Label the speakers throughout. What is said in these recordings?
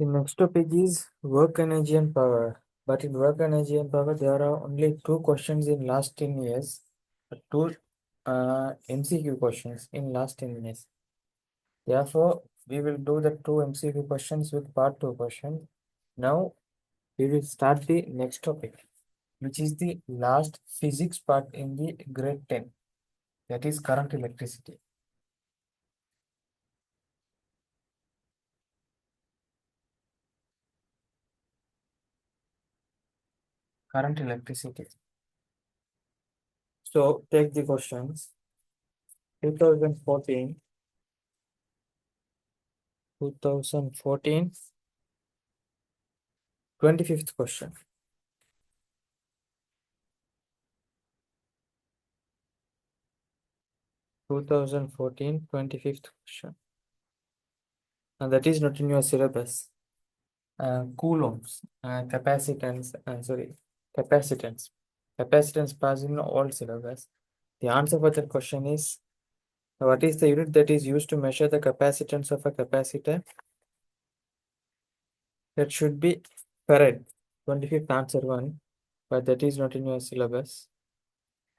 Speaker 1: The next topic is work energy and power. But in work energy and power, there are only two questions in last 10 years, two MCQ questions in last 10 years. Therefore, we will do the two MCQ questions with part 2 question. Now, we will start the next topic, which is the last physics part in the grade 10, that is current electricity. Current electricity. So, take the questions. 2014, 2014, 25th question. 2014, 25th question. And that is not in your syllabus. Coulombs, capacitance, capacitance. Capacitance pass in all syllabus. The answer for that question is, what is the unit that is used to measure the capacitance of a capacitor? That should be farad. 25th answer one, but that is not in your syllabus.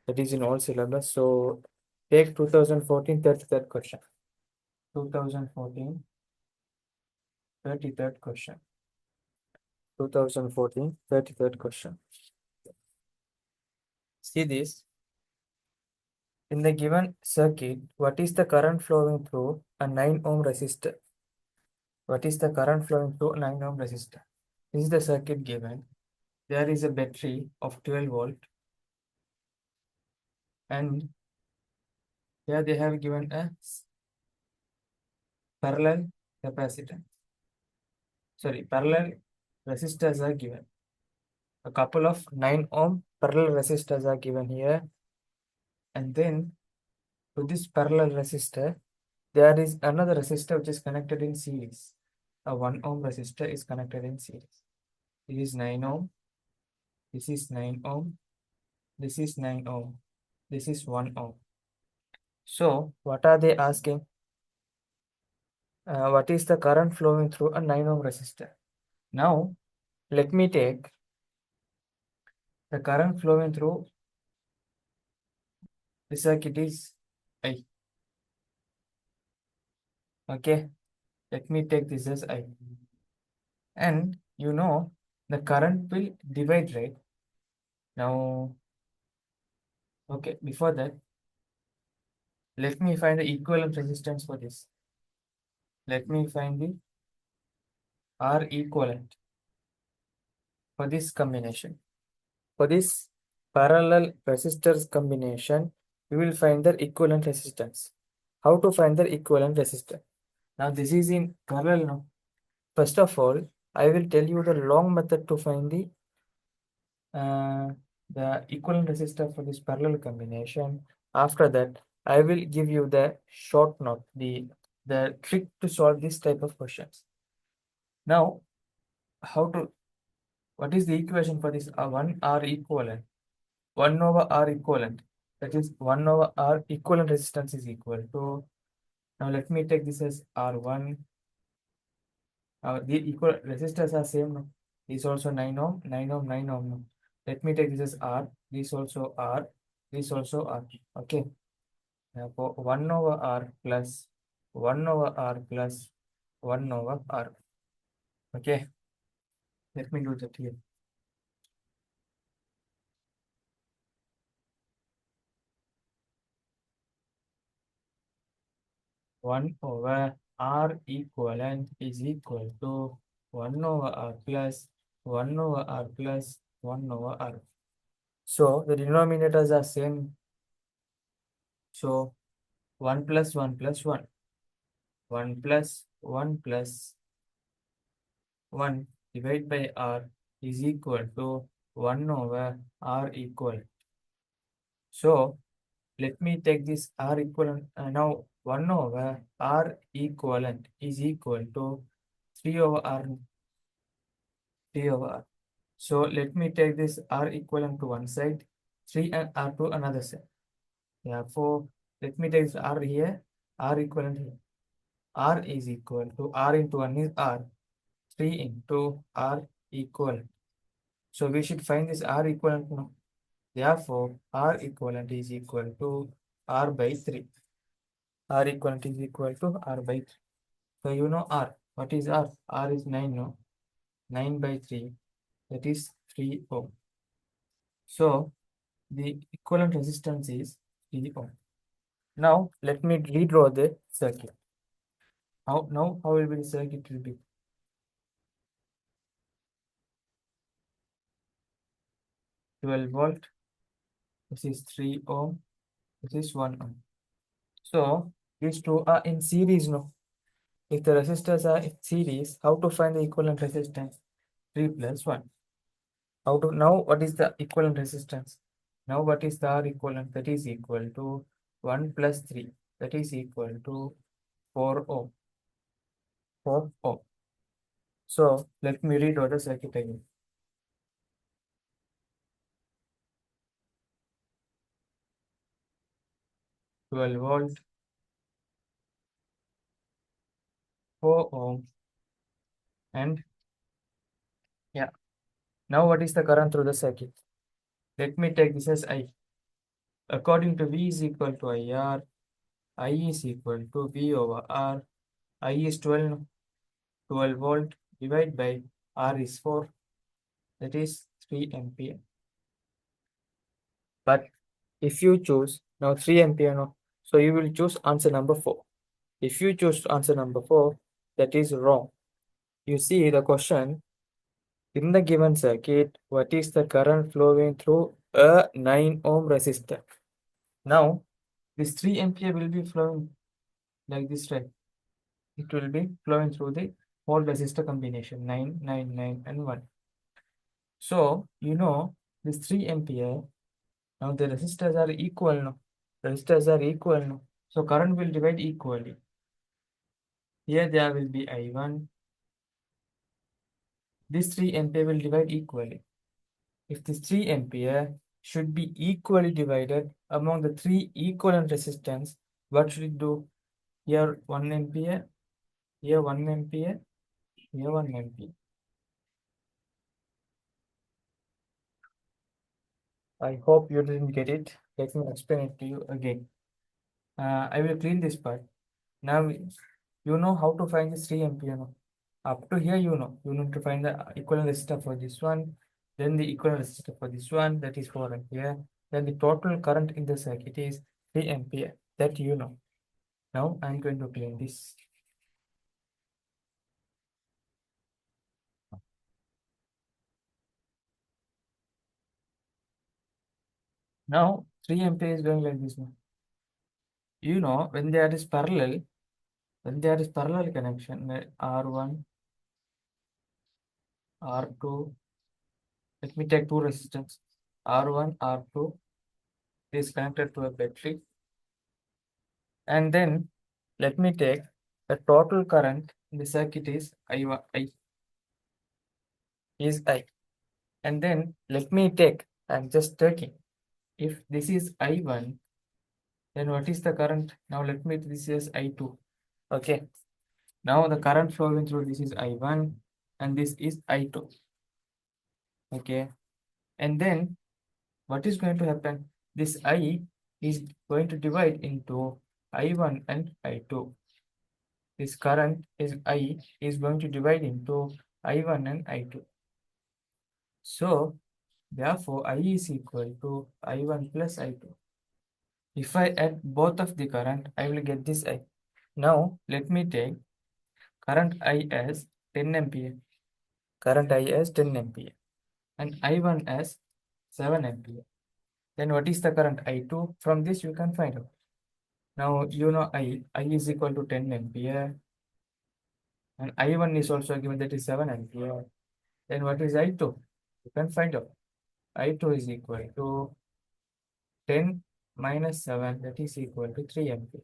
Speaker 1: That is in all syllabus. So take 2014, 33rd question. 2014, 33rd question. 2014, 33rd question. See this. In the given circuit, what is the current flowing through a 9 ohm resistor? What is the current flowing through a 9 ohm resistor? This is the circuit given. There is a battery of 12 volt, and here they have given a parallel capacitor. Sorry, parallel resistors are given. A couple of 9 ohm parallel resistors are given here, and then to this parallel resistor, there is another resistor which is connected in series. A 1 ohm resistor is connected in series. This is 9 ohm. This is 9 ohm. This is 9 ohm. This is 1 ohm. So, what are they asking? What is the current flowing through a 9 ohm resistor? Now, let me take the current flowing through the circuit is I. Okay, let me take this as I. And you know, the current will divide, right? Now, okay, before that, let me find the equivalent resistance for this. Let me find the R equivalent for this combination. For this parallel resistors combination, we will find the equivalent resistance. How to find the equivalent resistance? Now this is in parallel now. First of all, I will tell you the long method to find the equivalent resistor for this parallel combination. After that, I will give you the short note, the trick to solve this type of questions. Now, what is the equation for this 1 R equivalent? 1 over R equivalent. That is 1 over R equivalent resistance is equal to, now let me take this as R1. The equal resistors are same. No? This also 9 ohm, 9 ohm, 9 ohm. No? Let me take this as R. This also R. This also R. Okay. Therefore, 1 over R plus 1 over R plus 1 over R. Okay. Let me do that here. 1 over R equivalent is equal to 1 over R plus 1 over R plus 1 over R. So the denominators are same. So 1 plus 1 plus 1. 1 plus 1 plus 1 divided by R is equal to 1 over R equivalent. So let me take this R equivalent. Now 1 over R equivalent is equal to 3 over R. 3 over R. So let me take this R equivalent to one side, 3 and R to another side. Therefore, let me take this R here, R equivalent here. R is equal to R into 1 is R. 3 into R equivalent. So we should find this R equivalent now. Therefore, R equivalent is equal to R by 3. R equivalent is equal to R by 3. So you know R. What is R? R is 9, no? 9 by 3, that is 3 ohm. So the equivalent resistance is 3 ohm. Now let me redraw the circuit. How will be the circuit will be? 12 volt, this is 3 ohm, this is 1 ohm. So these two are in series, no? If the resistors are in series, how to find the equivalent resistance? 3 plus 1. How to now what is the equivalent resistance? Now what is the R equivalent? That is equal to 1 plus 3. That is equal to 4 ohm. 4 ohm. So let me redraw the circuit again. 12 volt, 4 ohm, and yeah. Now what is the current through the circuit? Let me take this as I. According to V is equal to IR, I is equal to V over R. I is 12 volt divided by R is 4, that is 3 ampere. But if you choose now 3 ampere, no, so you will choose answer number 4. If you choose answer number 4, that is wrong. You see the question, in the given circuit, what is the current flowing through a 9 ohm resistor? Now, this 3 ampere will be flowing like this, right? It will be flowing through the whole resistor combination 9, 9, 9, and 1. So, you know, this 3 ampere, now the resistors are equal, no? Resistors are equal, no? So, current will divide equally. Here there will be I1. This 3 ampere will divide equally. If this 3 ampere should be equally divided among the 3 equivalent resistance, what should it do? Here 1 ampere, here 1 ampere, here 1 ampere. I hope you didn't get it. Let me explain it to you again. I will clean this part. Now you know how to find this 3 ampere. No? Up to here, you know. You need to find the equivalent resistor for this one, then the equivalent resistor for this one, that is 4 ampere. Then the total current in the circuit is 3 ampere. That you know. Now I'm going to clean this. Now 3 ampere is going like this now. You know when there is parallel connection, R1, R2, let me take two resistance. R1, R2 is connected to a battery. And then let me take the total current in the circuit is I. And then let me take, I'm just taking, if this is I1, then what is the current? Now let me, this is I2. Okay. Now the current flowing through this is I1 and this is I2. Okay. And then what is going to happen? This I is going to divide into I1 and I2. This current is I is going to divide into I1 and I2. So therefore I is equal to I1 plus I2. If I add both of the current, I will get this I. Now let me take current I as 10 ampere. Current I as 10 ampere and I1 as 7 ampere. Then what is the current I2? From this you can find out. Now you know I is equal to 10 ampere and I1 is also given, that is 7 ampere. Then what is I2? You can find out. I2 is equal to 10 minus 7, that is equal to 3 ampere.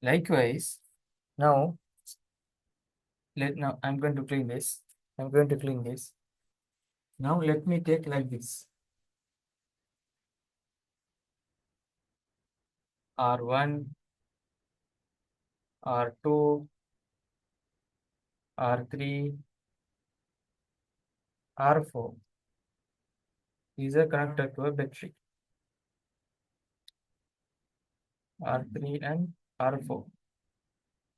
Speaker 1: Likewise, now now I'm going to clean this. I'm going to clean this. Now let me take like this. R1, R2, R3, R4 is connected to a battery. R3 and R4.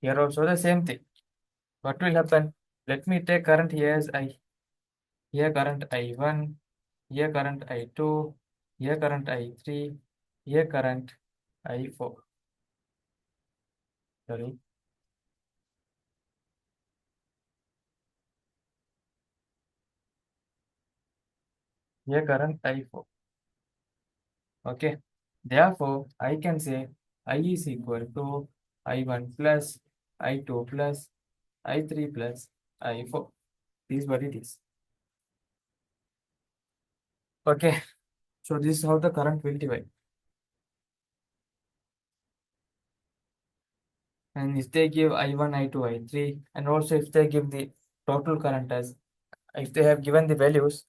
Speaker 1: Here also the same thing. What will happen? Let me take current here as I. Here current I1, here current I2, here current I3, here current I4. Sorry. Here current I4. Okay. Therefore, I can say I is equal to I1 plus I2 plus I3 plus I4. This is what it is. Okay. So this is how the current will divide. And if they give I1, I2, I3, and also if they give the total current as, if they have given the values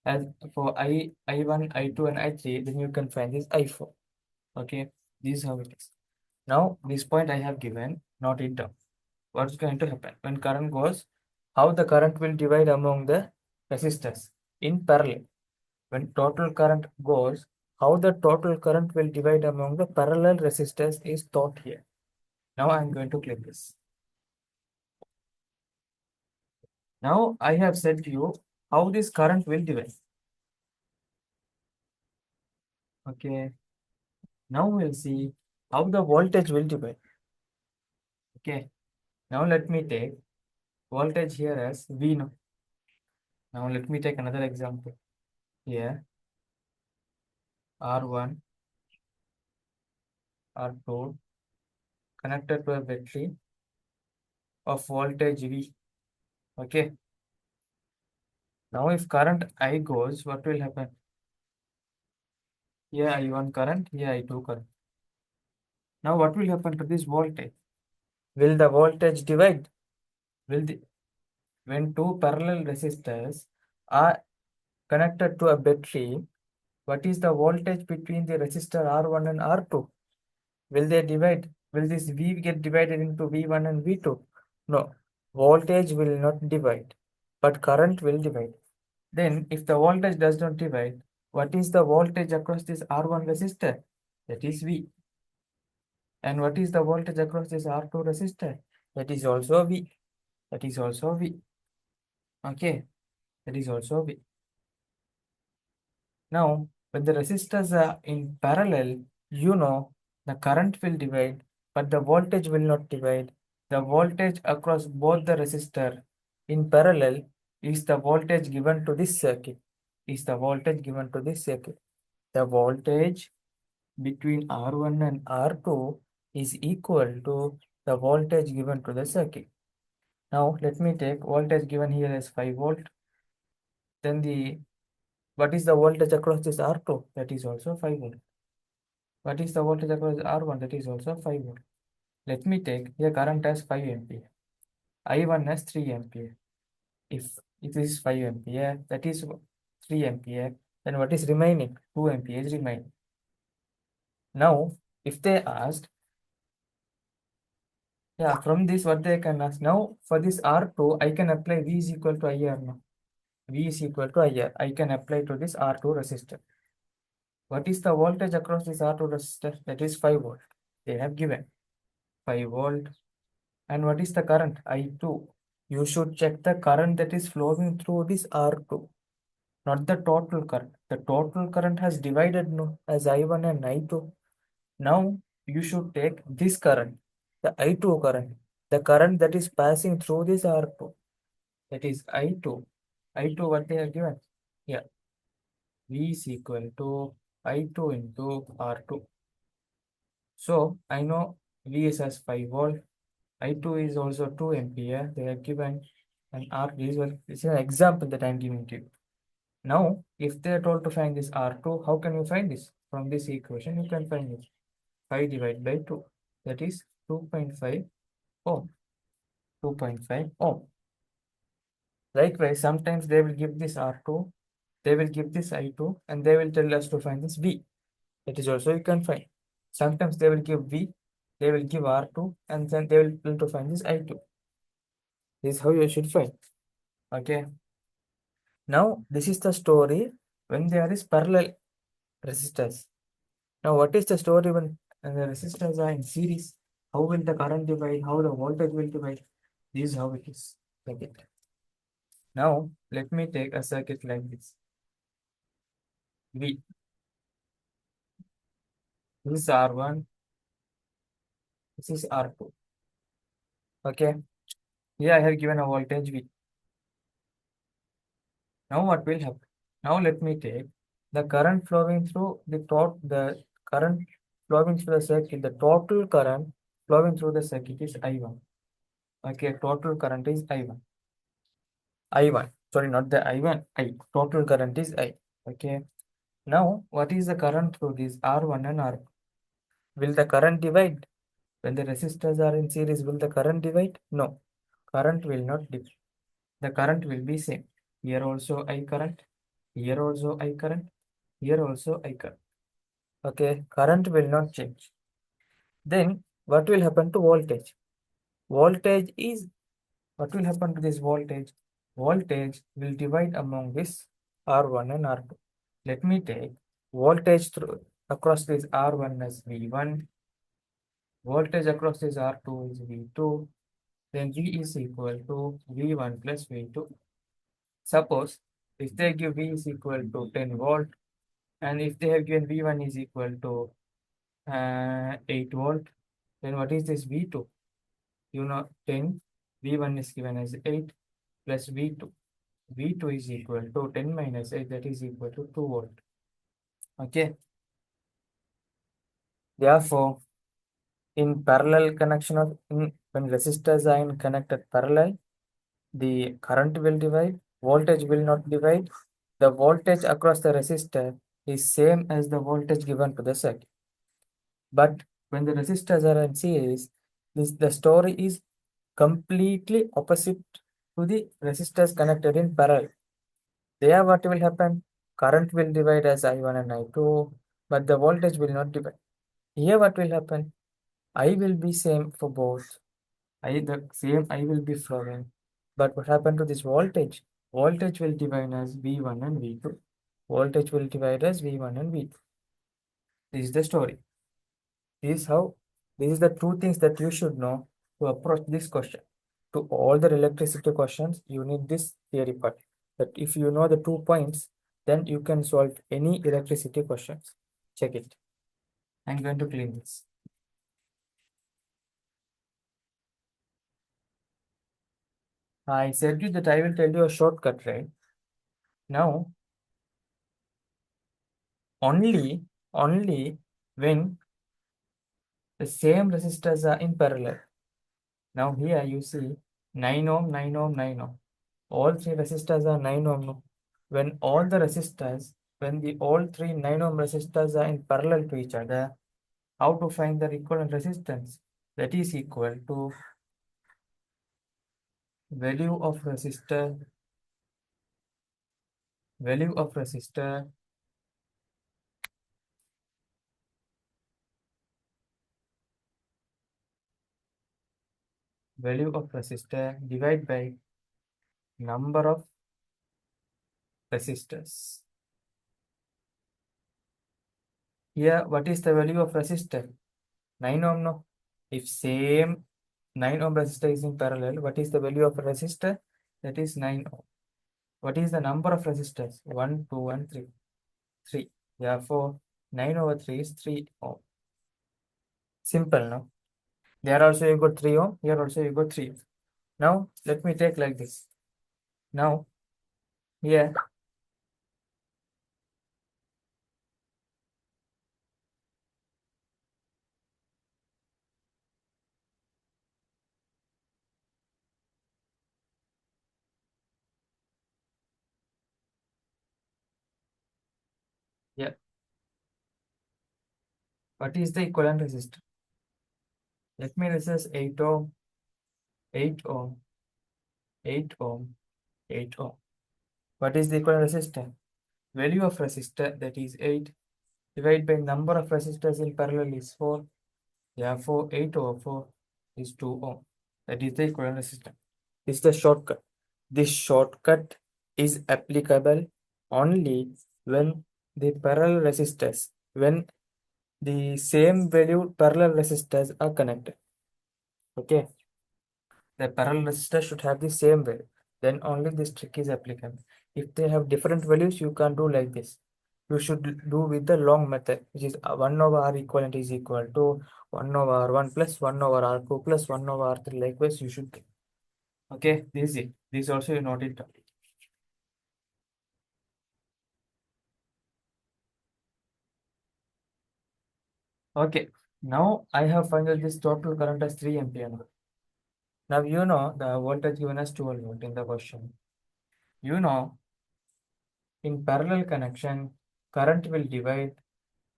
Speaker 1: as for I1, I2, and I3, then you can find this I4. Okay, this is how it is. Now, this point I have given, not in term. What's going to happen? When current goes, how the current will divide among the resistors in parallel. When total current goes, how the total current will divide among the parallel resistors is taught here. Now I'm going to click this. Now I have said to you how this current will divide. Okay. Now we'll see how the voltage will divide. Okay. Now let me take voltage here as V now. Now let me take another example. Here R1, R2 connected to a battery of voltage V. Okay. Now if current I goes, what will happen? Here I1 current, here I2 current. Now what will happen to this voltage? Will the voltage divide? Will the When two parallel resistors are connected to a battery, what is the voltage between the resistor R1 and R2? Will they divide? Will this V get divided into V1 and V2? No, voltage will not divide, but current will divide. Then, if the voltage does not divide, what is the voltage across this R1 resistor? That is V. And what is the voltage across this R2 resistor? That is also V. That is also V. Okay, that is also V. Now, when the resistors are in parallel, the current will divide, but the voltage will not divide. The voltage across both the resistor in parallel is the voltage given to this circuit. Is the voltage given to this circuit. The voltage between R1 and R2 is equal to the voltage given to the circuit. Now, let me take voltage given here as 5 volt. Then what is the voltage across this R2? That is also 5 volt. What is the voltage across R1? That is also 5 volt. Let me take here current as 5 ampere. I1 as 3 ampere. If it is 5 ampere, that is 3 ampere, then what is remaining? 2 ampere is remaining. Now, if they asked, from this what they can ask, now for this R2, I can apply V is equal to IR now. V is equal to IR. I can apply to this R2 resistor. What is the voltage across this R2 resistor? That is 5 volt. They have given 5 volt. And what is the current? I2. You should check the current that is flowing through this R2, not the total current. The total current has divided no, as I1 and I2. Now you should take this current, the I2 current, the current that is passing through this R2. That is I2. I2 what they have given? Yeah. V is equal to I2 into R2. So I know V is as 5 volt. I2 is also 2 ampere. They have given an R. This is an example that I am giving to you. Now, if they are told to find this R2, how can you find this? From this equation, you can find it. 5 divided by 2. That is 2.5 ohm. 2.5 ohm. Likewise, sometimes they will give this R2, they will give this I2, and they will tell us to find this V. That is also you can find. Sometimes they will give V, they will give R2, and then they will tell to find this I2. This is how you should find. Okay. Now, this is the story when there is parallel resistors. Now, what is the story when the resistors are in series? How will the current divide? How the voltage will divide? This is how it is. Like it. Now, let me take a circuit like this. V. This is R1. This is R2. Okay. Here I have given a voltage V. Now what will happen? Now let me take the current flowing through the current flowing through the circuit. The total current flowing through the circuit is I1. Okay, total current is I1. I1. Sorry, not the I1. I. Total current is I. Okay. Now, what is the current through this R1 and R2? Will the current divide? When the resistors are in series, will the current divide? No. Current will not divide. The current will be same. Here also I current. Here also I current. Here also I current. Okay. Current will not change. Then, what will happen to voltage? Voltage is What will happen to this voltage? Voltage will divide among this R1 and R2. Let me take voltage through across this R1 as V1, voltage across this R2 is V2, then V is equal to V1 plus V2. Suppose if they give V is equal to 10 volt, and if they have given V1 is equal to 8 volt, then what is this V2? 10, V1 is given as 8 plus V2. V2 is equal to 10 minus 8, that is equal to 2 volt. Okay. Therefore, in parallel connection when resistors are in connected parallel, the current will divide, voltage will not divide. The voltage across the resistor is same as the voltage given to the circuit. But when the resistors are in series, the story is completely opposite to the resistors connected in parallel. There what will happen? Current will divide as I1 and I2, but the voltage will not divide. Here what will happen? I will be same for both. The same I will be flowing. But what happened to this voltage? Voltage will divide as V1 and V2. Voltage will divide as V1 and V2. This is the story. This is the two things that you should know to approach this question. To all the electricity questions, you need this theory part. That if you know the 2 points, then you can solve any electricity questions. Check it. I'm going to clean this. I said you that I will tell you a shortcut, right? Now, only when the same resistors are in parallel. Now here you see 9 ohm, 9 ohm, 9 ohm. All three resistors are 9 ohm. No? When all three 9 ohm resistors are in parallel to each other, how to find their equivalent resistance? That is equal to value of resistor, value of resistor divided by number of resistors. Here, what is the value of resistor? 9 ohm, no? If same 9 ohm resistor is in parallel, what is the value of a resistor? That is 9 ohm. What is the number of resistors? 1, 2, and 3. 3. Therefore, 9 over 3 is 3 ohm. Simple, no? There also you got 3 ohm. Here also you got 3 ohm. Now, let me take like this. Now, here, yeah. What is the equivalent resistor? Let me resist 8 ohm, 8 ohm, 8 ohm, 8 ohm. What is the equivalent resistor? Value of resistor, that is 8, divided by number of resistors in parallel is 4. Therefore, 8 over 4 is 2 ohm. That is the equivalent resistance. This is the shortcut. This shortcut is applicable only when the parallel resistors, when the same value parallel resistors are connected. Okay, the parallel resistor should have the same value. Then only this trick is applicable. If they have different values, you can't do like this. You should do with the long method, which is 1 over R equivalent is equal to 1 over R1 plus 1 over R2 plus 1 over R3. Likewise, you should. Okay, this is it. This also you note it down. Okay, now I have found that this total current as 3 ampere. Now you know the voltage given as 12 volt in the question. You know in parallel connection, current will divide,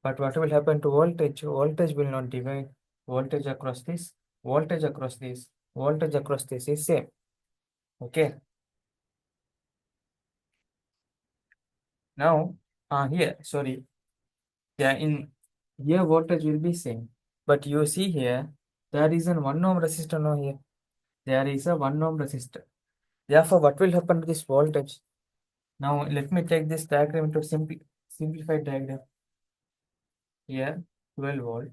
Speaker 1: but what will happen to voltage? Voltage will not divide. Voltage across this, voltage across this, voltage across this is same. Okay. Now, here, sorry. Yeah, in here voltage will be same. But you see here, there is an 1 ohm resistor now here. There is a 1 ohm resistor. Therefore, what will happen to this voltage? Now, let me take this diagram into simplified diagram. Here, 12 volt.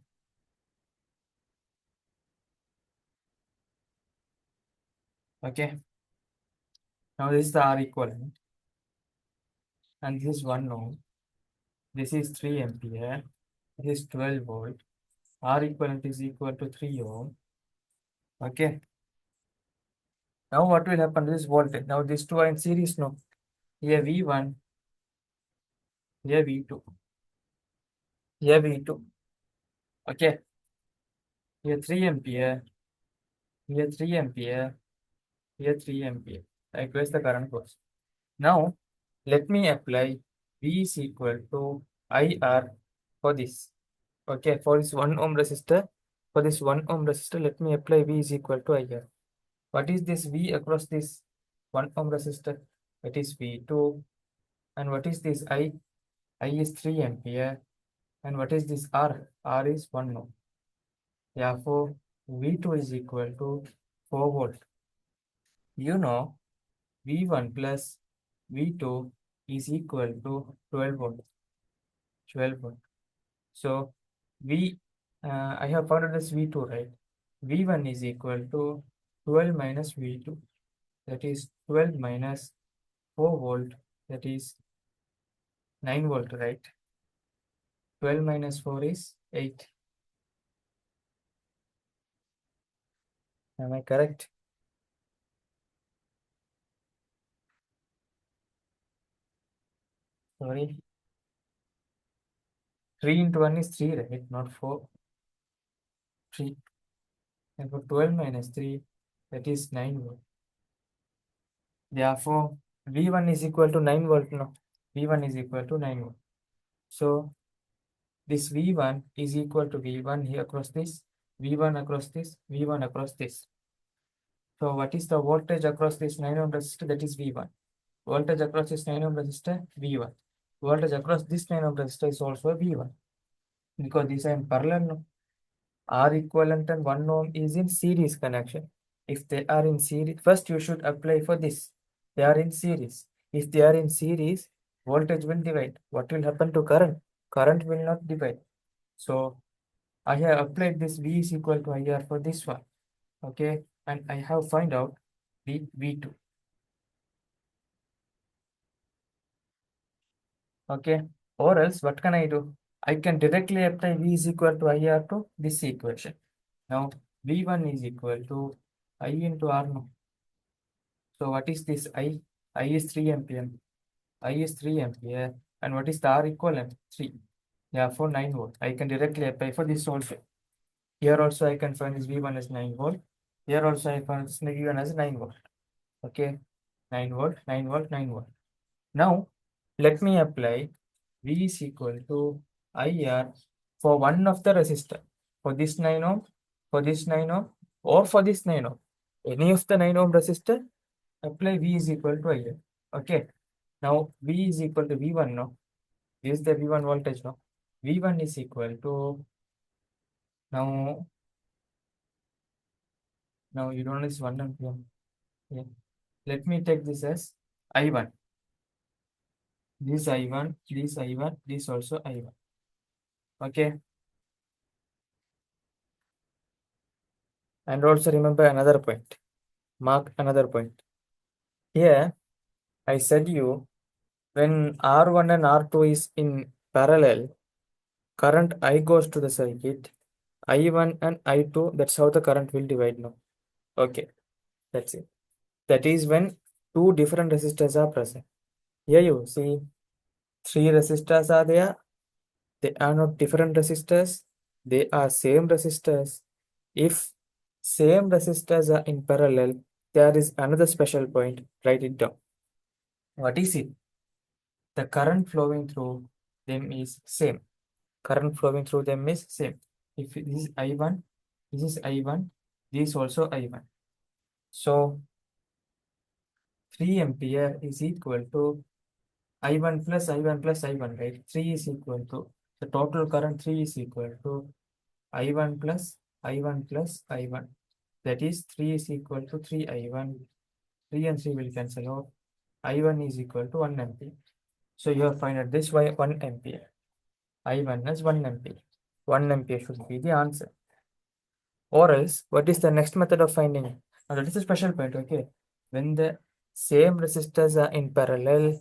Speaker 1: Okay. Now, this is the R equivalent. And this is 1 ohm. This is 3 ampere. This is 12 volt. R equivalent is equal to 3 ohm. Okay. Now, what will happen to this voltage? Now, these two are in series now. Here, V1. Here, V2. Here, V2. Okay. Here, 3 ampere. Here, 3 ampere. Here 3 ampere. Likewise, the current goes. Now, let me apply V is equal to IR for this. Okay, for this 1 ohm resistor, for this 1 ohm resistor, let me apply V is equal to IR. What is this V across this 1 ohm resistor? It is V2. And what is this I? I is 3 ampere. And what is this R? R is 1 ohm. Therefore, V2 is equal to 4 volt. You know, V1 plus V2 is equal to 12 volt. 12 volt. So I have found this V2, right? V1 is equal to 12 minus V2. That is 12 minus 4 volt. That is 9 volt, right? 12 minus 4 is 8. Am I correct? Sorry. 3 into 1 is 3, right? Not 4. 3. And for 12 minus 3, that is 9 volt. Therefore, V1 is equal to 9 volt now. V1 is equal to 9 volt. So, this V1 is equal to V1 here across this, V1 across this, V1 across this. So, what is the voltage across this 9 ohm resistor? That is V1. Voltage across this 9 ohm resistor, V1. Voltage across this 9 ohm resistor is also V1. Because these are in parallel now. R equivalent and 1 ohm is in series connection. If they are in series, first you should apply for this. They are in series. If they are in series, voltage will divide. What will happen to current? Current will not divide. So I have applied this V is equal to IR for this one. Okay. And I have find out the V2. Okay. Or else what can I do? I can directly apply V is equal to IR to this equation. Now V1 is equal to I into R now. So what is this I? I is 3 ampere. I is 3 ampere. And what is the R equivalent? 3. Yeah, for 9 volt. I can directly apply for this also. Here also I can find this V1 as 9 volt. Here also I find this V1 as 9 volt. Okay. 9 volt, 9 volt, 9 volt. Now, let me apply V is equal to IR for one of the resistor. For this 9 ohm, for this 9 ohm, or for this 9 ohm. Any of the 9 ohm resistor, apply V is equal to IR. Okay. Now, V is equal to V1 now. This is the V1 voltage now. V1 is equal to, now, now you don't know this 1 ampere. Yeah. Let me take this as I1. this I1, this I1, this also I1. Okay. And also remember another point. Mark another point. Here, I said you when R1 and R2 is in parallel, current I goes to the circuit, I1 and I2, that's how the current will divide now. Okay, that's it. That is when two different resistors are present. Here you see three resistors are there. They are not different resistors. They are same resistors. If same resistors are in parallel, there is another special point. Write it down. What is it? The current flowing through them is same. Current flowing through them is same. If this is I1, this is I1, this is also I1. So 3 ampere is equal to I1 plus I1 plus I1, right? 3 is equal to, the total current 3 is equal to I1 plus I1 plus I1. That is 3 is equal to 3 I1. 3 and 3 will cancel out. I1 is equal to 1 ampere. So you have found out this by 1 ampere. I1 is 1 ampere. 1 ampere should be the answer. Or else, what is the next method of finding it? Now that is a special point, okay? When the same resistors are in parallel,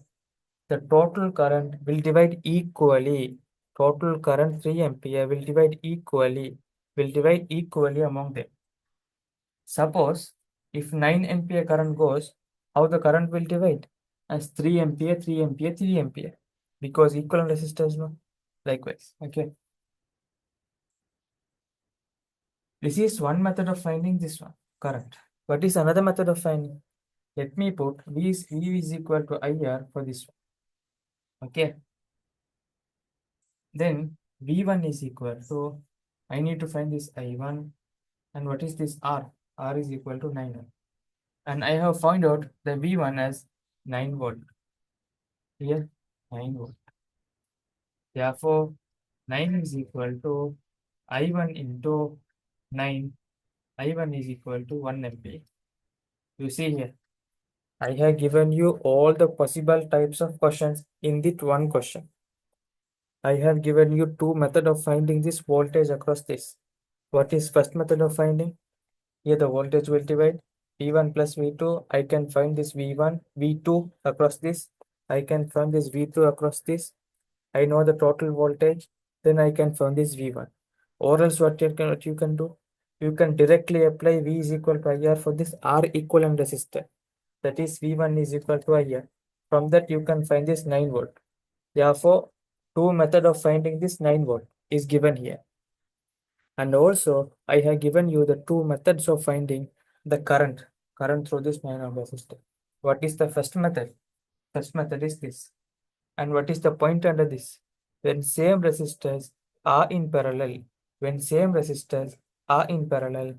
Speaker 1: the total current will divide equally. Total current 3 ampere will divide equally among them. Suppose if 9 ampere current goes, how the current will divide? As 3 ampere, 3 ampere, 3 ampere. Because equivalent resistors, no? Likewise, okay? This is one method of finding this one, current. What is another method of finding? Let me put V is equal to IR for this one, okay? Then V1 is equal to, I need to find this I1, and what is this R? R is equal to 9. And I have found out the V1 as 9 volt. Here, 9 volt. Therefore, 9 is equal to I1 into 9. I1 is equal to 1 ampere. You see here, I have given you all the possible types of questions in that one question. I have given you two methods of finding this voltage across this. What is first method of finding? Here the voltage will divide V1 plus V2. I can find this V1, V2 across this. I can find this V2 across this. I know the total voltage. Then I can find this V1. Or else what you can do? You can directly apply V is equal to IR for this R equivalent resistor. That is V1 is equal to IR. From that you can find this 9 volt. Therefore, two method of finding this 9 volt is given here. And also, I have given you the two methods of finding the current through this 9 ohm resistor. What is the first method? First method is this. And what is the point under this? When same resistors are in parallel,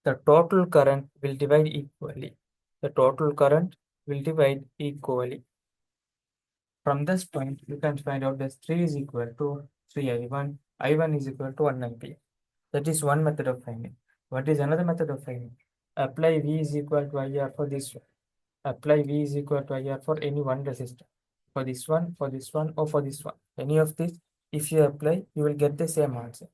Speaker 1: the total current will divide equally. The total current will divide equally. From this point, you can find out that 3 is equal to 3 I1. I1 is equal to 1 ampere. That is one method of finding. What is another method of finding? Apply V is equal to IR for this one. Apply V is equal to IR for any one resistor. For this one, or for this one. Any of these, if you apply, you will get the same answer.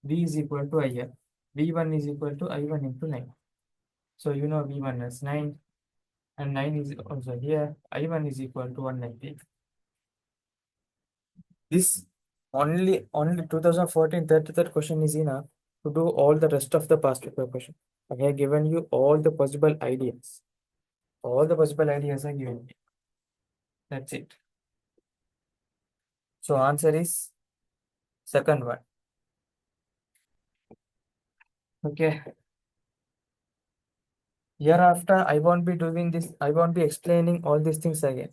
Speaker 1: V is equal to IR. V1 is equal to I1 into 9. So you know V1 is 9 and 9 is also here. I1 is equal to 1 ampere. This only 2014 33rd question is enough to do all the rest of the past paper question. I have given you all the possible ideas. All the possible ideas are given. That's it. So answer is second one. Okay. Hereafter, I won't be doing this. I won't be explaining all these things again.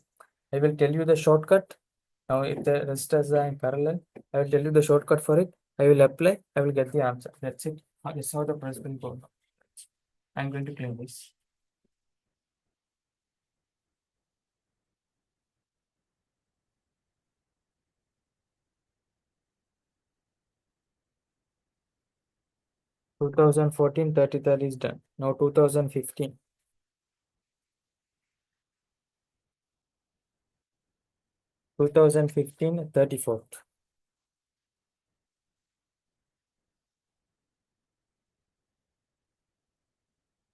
Speaker 1: I will tell you the shortcut. Now, if the resistors are in parallel, I will tell you the shortcut for it. I will apply. I will get the answer. That's it. That's how the process will go. I'm going to clean this. 2014 33rd is done. Now 2015. 2015 34th.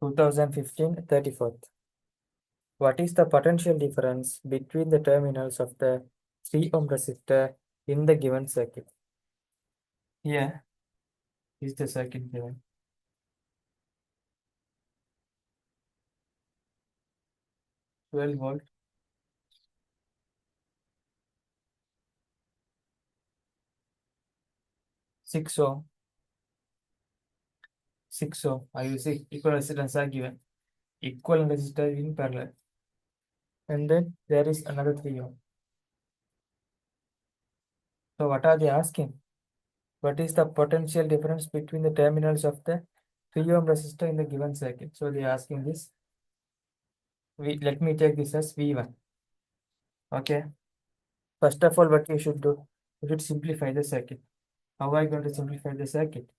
Speaker 1: 2015 34th. What is the potential difference between the terminals of the 3 ohm resistor in the given circuit? Here is the circuit given. 12 volt, 6 ohm, 6 ohm. You see, equal resistance are given. Equal resistor in parallel. And then there is another 3 ohm. So what are they asking? What is the potential difference between the terminals of the 3 ohm resistor in the given circuit? So they are asking this. Let me take this as V1. Okay. First of all, what you should do? You should simplify the circuit. How are you going to simplify the circuit?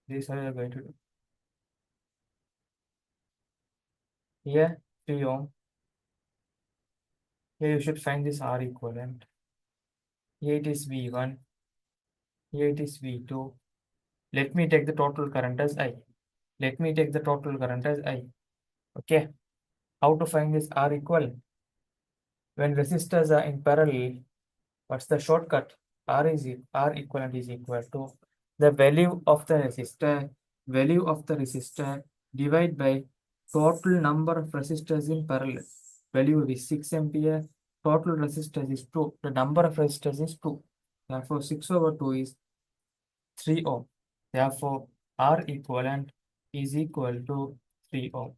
Speaker 1: This is how you are going to do. Here, 3 ohm. Here you should find this R equivalent. Here it is V1. Here it is V2. Let me take the total current as I. Let me take the total current as I. Okay. How to find this R equivalent? When resistors are in parallel, what's the shortcut? R equivalent is equal to the value of the resistor divided by total number of resistors in parallel. Value is 6 ampere. Total resistors is 2. The number of resistors is 2. Therefore, 6 over 2 is 3 ohm. Therefore, R equivalent is equal to 3 ohm.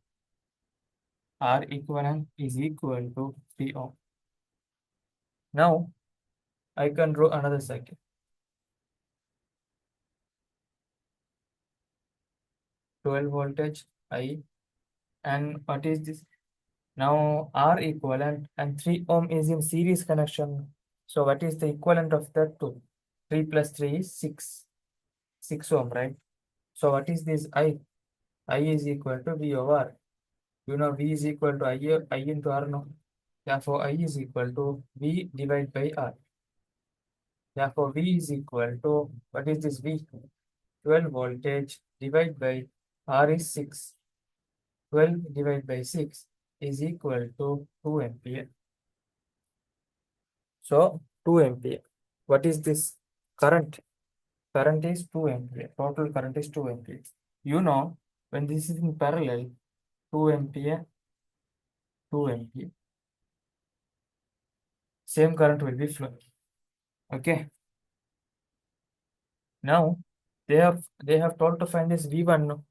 Speaker 1: R equivalent is equal to 3 ohm. Now, I can draw another circuit. 12 voltage I, and what is this? Now R equivalent and 3 ohm is in series connection. So what is the equivalent of that two? 3 plus 3 is 6. 6 ohm, right? So what is this I? I is equal to V over R. You know V is equal to I into R, no? Therefore I is equal to V divided by R. Therefore V is equal to, what is this V? 12 voltage divided by R is 6. 12 divided by 6 is equal to 2 ampere. So 2 ampere. What is this current? Current is 2 ampere. Total current is 2 ampere. You know, when this is in parallel, 2 ampere, 2 ampere. Same current will be flowing. Okay. Now they have told to find this V1. No?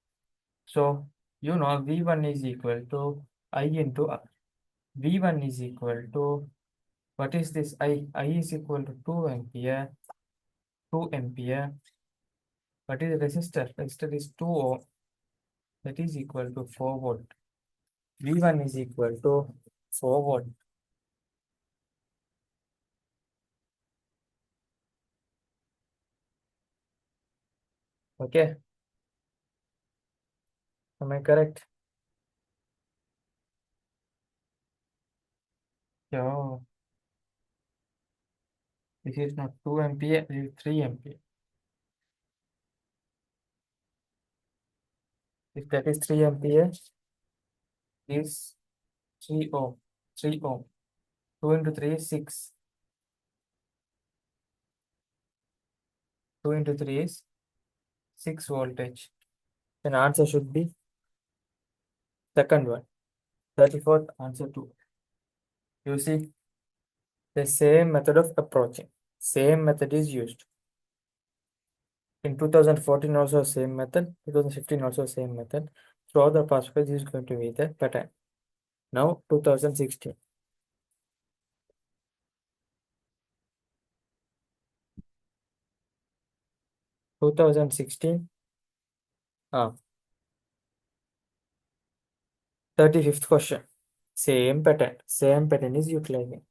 Speaker 1: So you know V1 is equal to I into R. V1 is equal to, what is this I? I is equal to 2 ampere. 2 ampere. What is the resistor? Resistor is 2 ohm. That is equal to 4 volt. V1 is equal to 4 volt. Okay. Am I correct? So this is not 2 ampere, this is 3 ampere. If that is 3 ampere, is 3 ohm. 3 ohm. 2 into 3 is 6. 2 into 3 is 6 voltage. Then answer should be second one. 34th answer 2. You see, the same method of approaching. Same method is used. In 2014 also same method. 2015 also same method. Throughout the past page is going to be the pattern. Now 2016. 2016. 35th question. Same pattern. Same pattern is utilizing.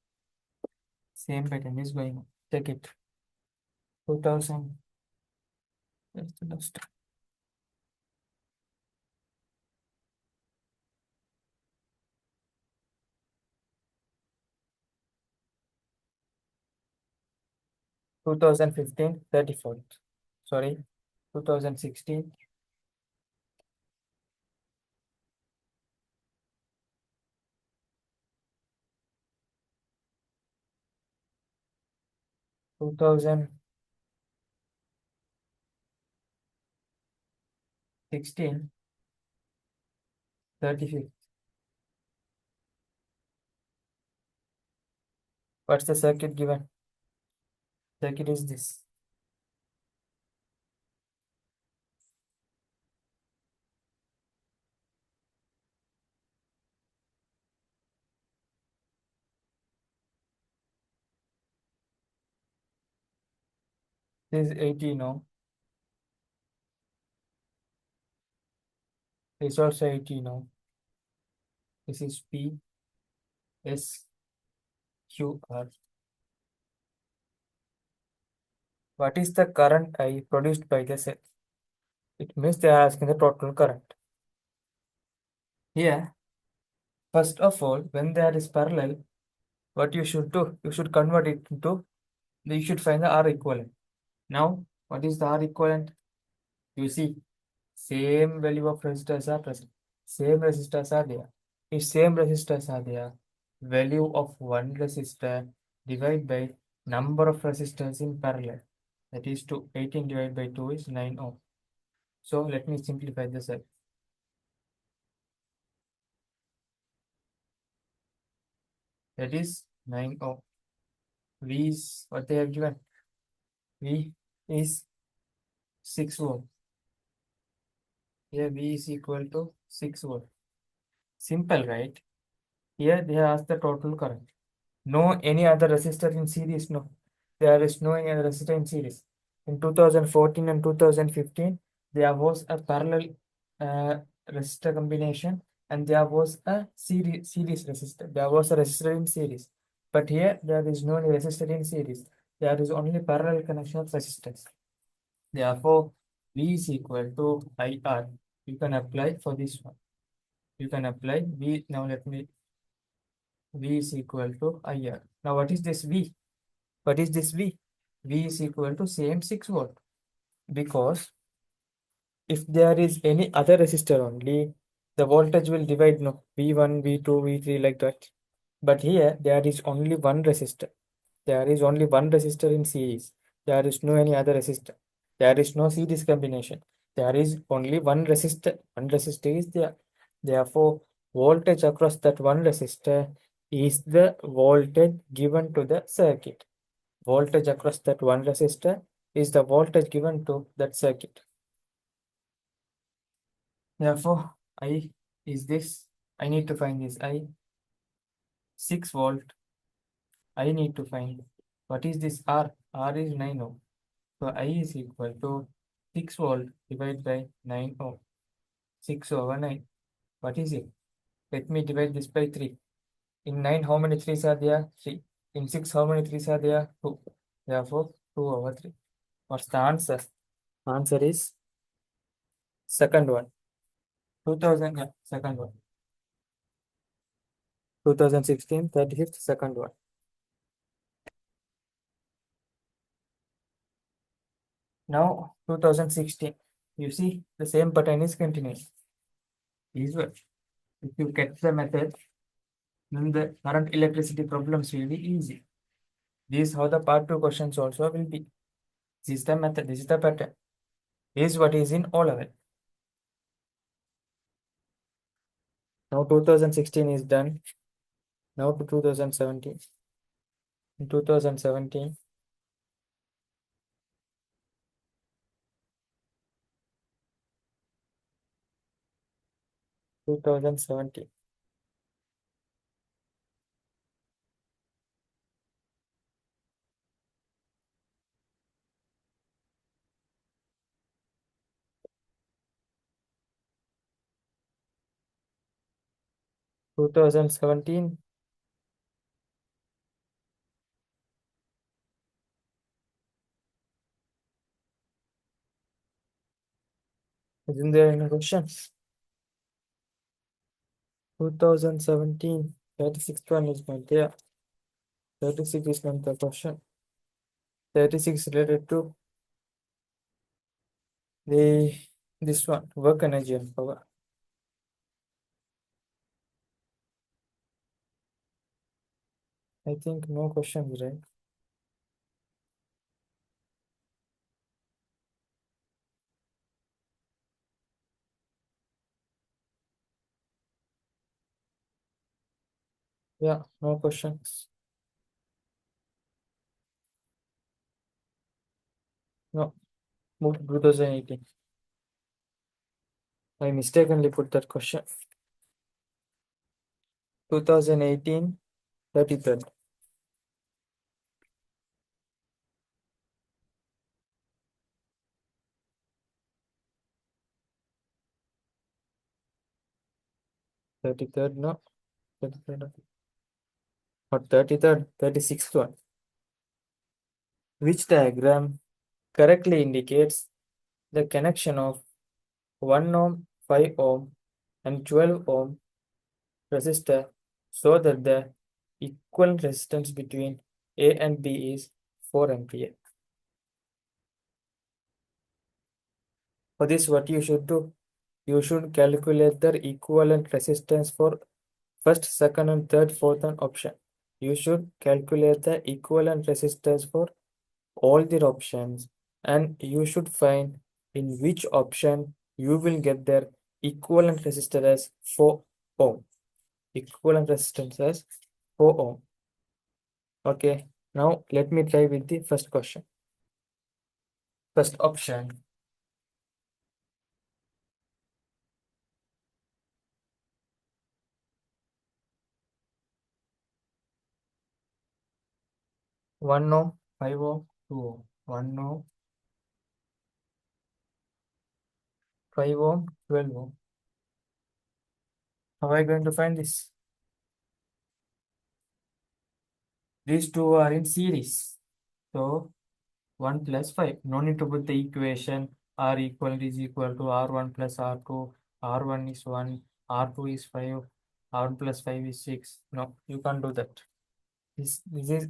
Speaker 1: Same pattern is going on. Check it. 2000. Where's the last? 2015 34. Sorry, 2016 2016 35. What's the circuit given? Circuit is this. This is 18 ohm. This is also 18 ohm. This is P S Q R. What is the current I produced by the cell? It means they are asking the total current. Here, first of all, when there is parallel, what you should do? You should convert it into, you should find the R equivalent. Now, what is the R equivalent? You see, same value of resistors are present. Same resistors are there. If same resistors are there, value of one resistor divided by number of resistors in parallel. That is 18 divided by 2 is 9 ohm. So let me simplify this up. That is 9 ohm. V is what they have given. V is 6 ohm. Here V is equal to 6 volt. Simple, right? Here they ask the total current. No any other resistor in series, no. There is no any other resistor in series. In 2014 and 2015, there was a parallel resistor combination and there was a series resistor. There was a resistor in series. But here there is no any resistor in series. There is only parallel connection of resistors. Therefore, V is equal to IR. You can apply for this one. You can apply V. Now let me, V is equal to IR. Now what is this V? What is this V? V is equal to same 6 volt. Because if there is any other resistor only, the voltage will divide, no, V1, V2, V3 like that. But here there is only one resistor. There is only one resistor in series. There is no any other resistor. There is no series combination. There is only one resistor. One resistor is there. Therefore, voltage across that one resistor is the voltage given to the circuit. Voltage across that one resistor is the voltage given to that circuit. Therefore, I is this. I need to find this I. 6 volt. I need to find what is this R. R is 9 ohm. So I is equal to 6 volt divided by 9 ohm. 6 over 9. What is it? Let me divide this by 3. In 9, how many 3s are there? 3. In 6, how many 3s are there? 2. Therefore, 2 over 3. What's the answer? Answer is second one. 2000, yeah, second one. 2016, 35th, second one. Now, 2016. You see, the same pattern is continuing. Usual. If you get the method, then the current electricity problems will be easy. This is how the part 2 questions also will be. This is the method, this is the pattern. This is what is in O level. Now 2016 is done. Now to 2017. In 2017, 2017. 2017. Isn't there any questions? 2017. 36th one is not there. 36 is not the question. 36 related to the this one, work energy and power. I think no questions, right? Yeah, no questions. No, move to 2018. I mistakenly put that question. 2018, 33rd. 33rd, no. 33rd. Not 33rd, 36th one. Which diagram correctly indicates the connection of 1 ohm, 5 ohm, and 12 ohm resistor so that the equivalent resistance between A and B is 4 ampere. For this, what you should do? You should calculate the equivalent resistance for first, second, and third, fourth, and option. You should calculate the equivalent resistance for all the options, and you should find in which option you will get their equivalent resistance as 4 ohm. Equivalent resistance as 4 ohm. Okay, now let me try with the first question. First option. One ohm, 5 ohm, 2 ohm. 1 ohm, 5 ohm, 12 ohm. How am I going to find this? These two are in series. So 1 plus 5. No need to put the equation. R equal is equal to R1 plus R2. R1 is 1. R2 is 5. R plus 5 is 6. No, you can't do that.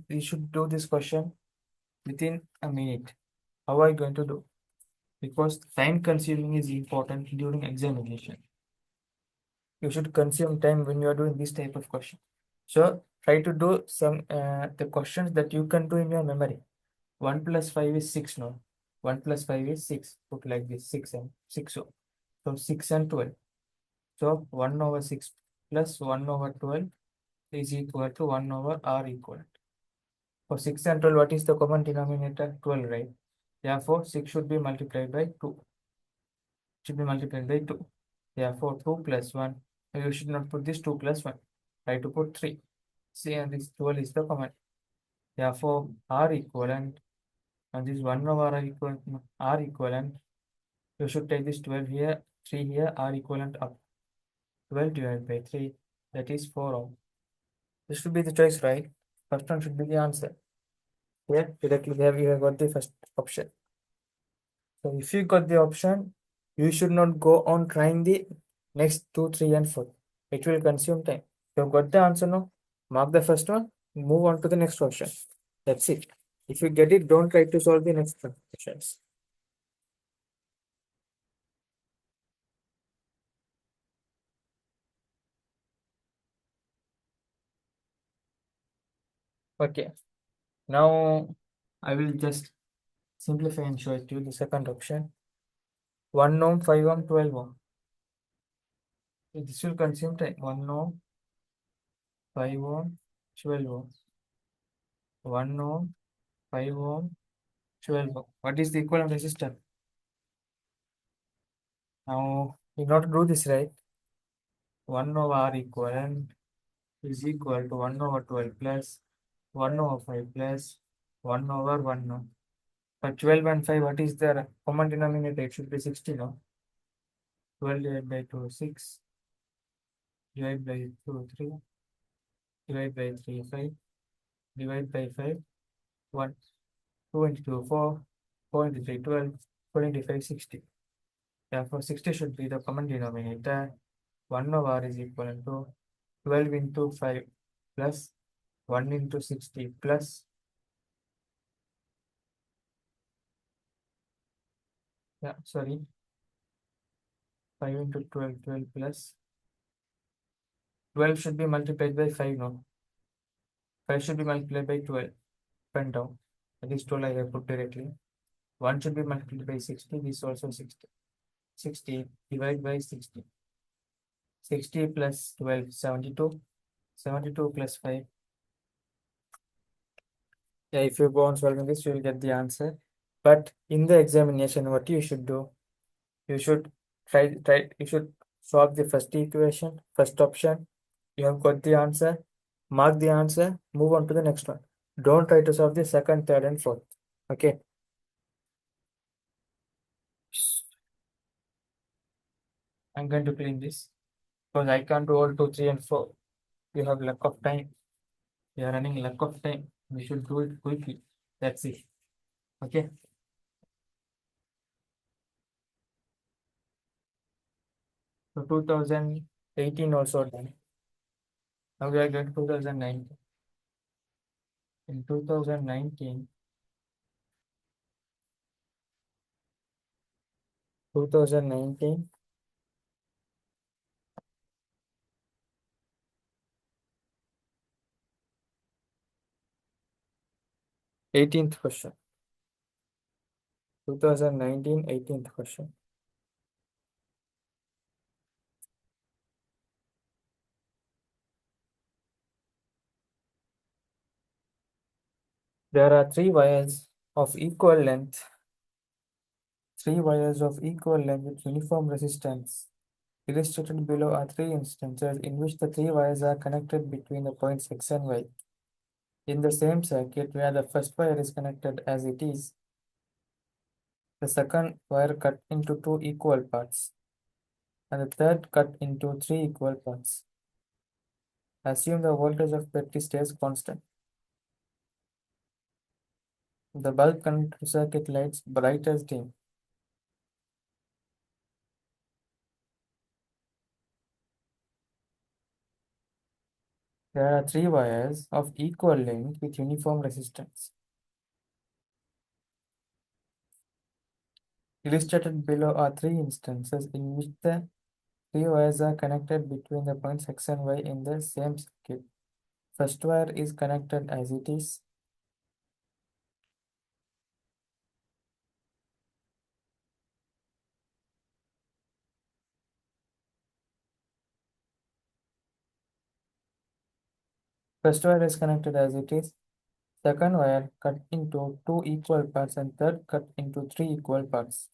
Speaker 1: We should do this question within a minute. How are you going to do? Because time consuming is important during examination. You should consume time when you are doing this type of question. So try to do some the questions that you can do in your memory. 1 plus 5 is 6 now. 1 plus 5 is 6. Put like this 6 and 6. So 6 and 12. So 1 over 6 plus 1 over 12 is equal to 1 over R equivalent. For 6 and 12, what is the common denominator? 12, right? Therefore, 6 should be multiplied by 2. Should be multiplied by 2. Therefore, 2 plus 1. You should not put this 2 plus 1. Try to put 3. See, and this 12 is the common. Therefore, R equivalent, and this 1 over R equivalent, you should take this 12 here, 3 here, R equivalent up. 12 divided by 3, that is 4 ohm. This should be the choice, right? First one should be the answer. Here, directly there you have got the first option. So if you got the option, you should not go on trying the next 2, 3, and 4. It will consume time. You have got the answer now. Mark the first one, move on to the next option. That's it. If you get it, don't try to solve the next one questions. Okay. Now I will just simplify and show it to you the second option. 1 ohm, 5 ohm, 12 ohm. So this will consume time. 1 ohm, 5 ohm, 12 ohm. 1 ohm, 5 ohm, 12 ohm. What is the equivalent resistance? Now you know to do this, right? 1 over R equivalent is equal to 1 over 12 plus 1 over 5 plus 1 over 1 ohm. For 12 and 5, what is the common denominator? It should be 16. No? 12 divided by 2, 6. Divide by 2, 3. Divide by 3, 5. Divide by 5, 1. 2 into 2, 4. 4 into 3, 12. 4 into 5, 60. Therefore, 60 should be the common denominator. 1 over R is equal to 12 into 5 plus 1 into 60 plus Yeah, sorry. 5 into 12, 12 plus 12 should be multiplied by 5, no? 5 should be multiplied by 12, up and down. That is 12 I have put directly. 1 should be multiplied by 60, this also 60. 60 divided by 60. 60 plus 12, 72. 72 plus 5. Yeah, if you go on solving this, you will get the answer. But in the examination, what you should do, you should you should solve the first equation, first option. You have got the answer, mark the answer, move on to the next one. Don't try to solve the second, third, and fourth. Okay. I'm going to clean this because I can't do all 2, 3, and 4. You have lack of time. You are running lack of time. We should do it quickly. That's it. Okay. So 2018 also done. Now we are going to 2019. In 2019, 2019, 18th question. 2019, 18th question. There are three wires of equal length with uniform resistance. Illustrated below are three instances in which the three wires are connected between the points X and Y. In the same circuit where the first wire is connected as it is, the second wire cut into two equal parts, and the third cut into three equal parts. Assume the voltage of battery stays constant. The bulb connected to circuit lights bright as dim. There are three wires of equal length with uniform resistance. Illustrated below are three instances in which the three wires are connected between the points X and Y in the same circuit. First wire is connected as it is. First wire is connected as it is. Second wire cut into two equal parts and third cut into three equal parts.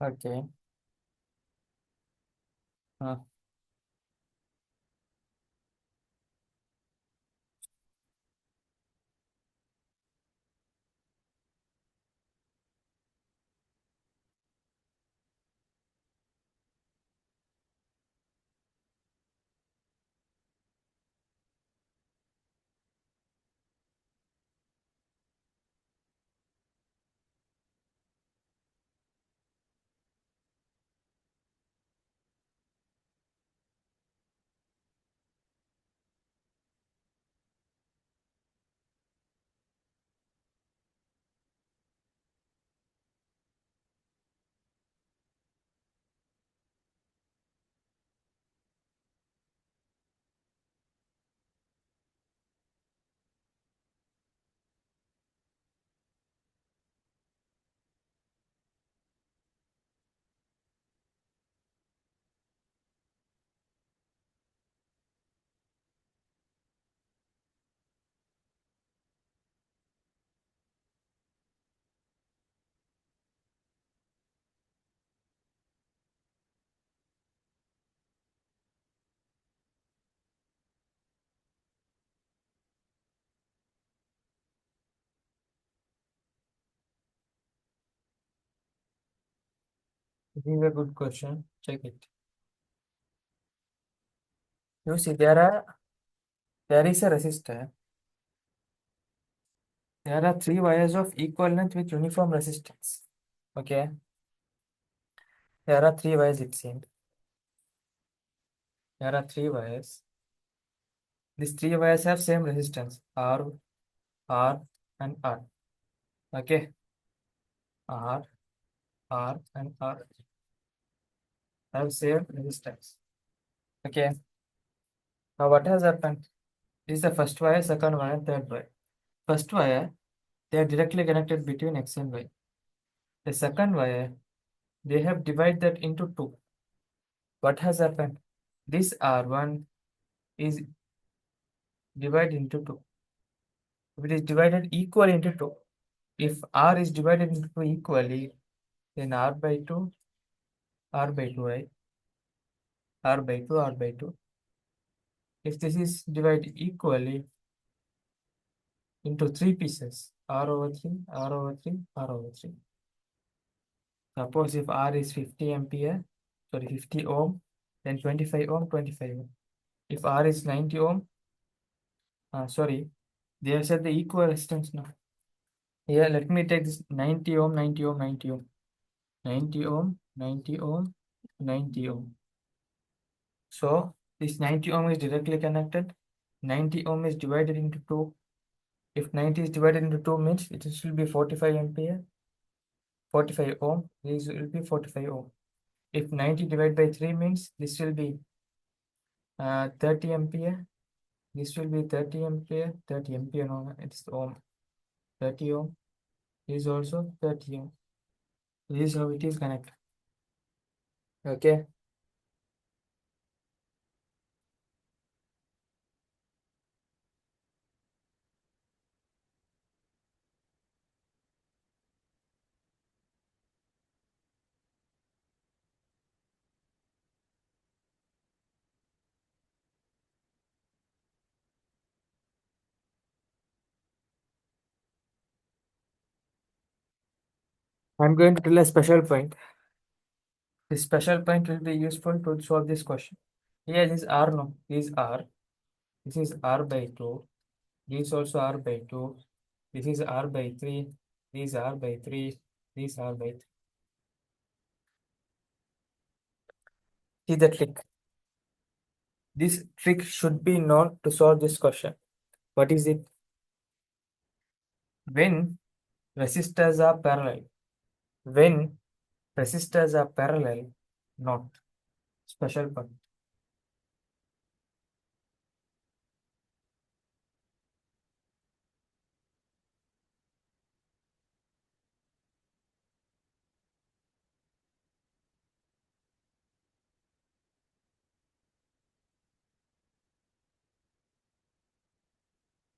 Speaker 1: Okay. Uh, this is a good question. Check it. You see, there is a resistor. There are three wires of equal length with uniform resistance. Okay. There are three wires, it seems. There are three wires. These three wires have same resistance, R, and R. Okay, R, and R. I have saved resistance. Okay, now what has happened? This is the first wire, second wire, third wire. First wire, they are directly connected between X and Y. The second wire, they have divided that into two. What has happened? This R1 is divided into two. If it is divided equally into two, if R is divided into two equally, then R by 2, R by 2, right? R by 2, R by 2. If this is divided equally into three pieces, R over 3, R over 3, R over 3. Suppose if R is 50 ampere, sorry, 50 ohm, then 25 ohm, 25 ohm. If R is 90 ohm, sorry, they have said the equal resistance now. Here, let me take this 90 ohm, 90 ohm, 90 ohm, 90 ohm, 90 ohm, 90 ohm. So this 90 ohm is directly connected. 90 ohm is divided into 2. If 90 is divided into 2 means it will be 45 ampere. 45 ohm, this will be 45 ohm. If 90 divided by 3 means this will be 30 ampere. This will be 30 ampere. 30 ampere, no, it's ohm. 30 ohm is also 30 ohm. This is how it is connected. Okay. I'm going to tell a special point. This special point will be useful to solve this question. Here this R, no, this is R. This is R by 2. This is also R by 2. This is R by 3. This is R by 3. This is R by 3. See the trick. This trick should be known to solve this question. What is it? When resistors are parallel. When resistors are parallel, not. Special point.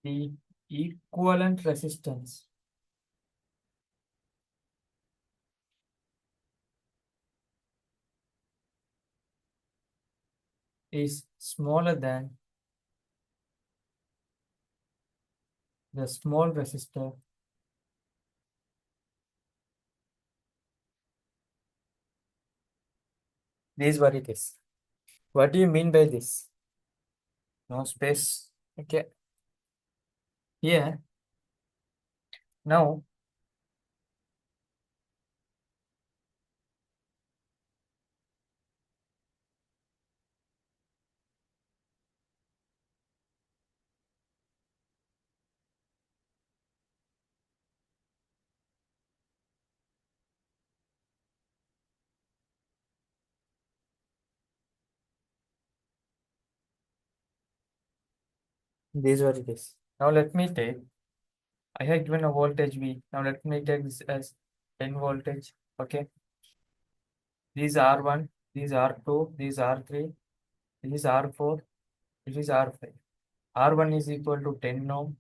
Speaker 1: The equivalent resistance is smaller than the small resistor. This is what it is. What do you mean by this? No space. Okay. Here, now, this is what it is. Now let me take, I have given a voltage V. Now let me take this as N voltage. Okay. These R1, these R2, these R3, this is R4, this is R5. R1 is equal to 10 ohm,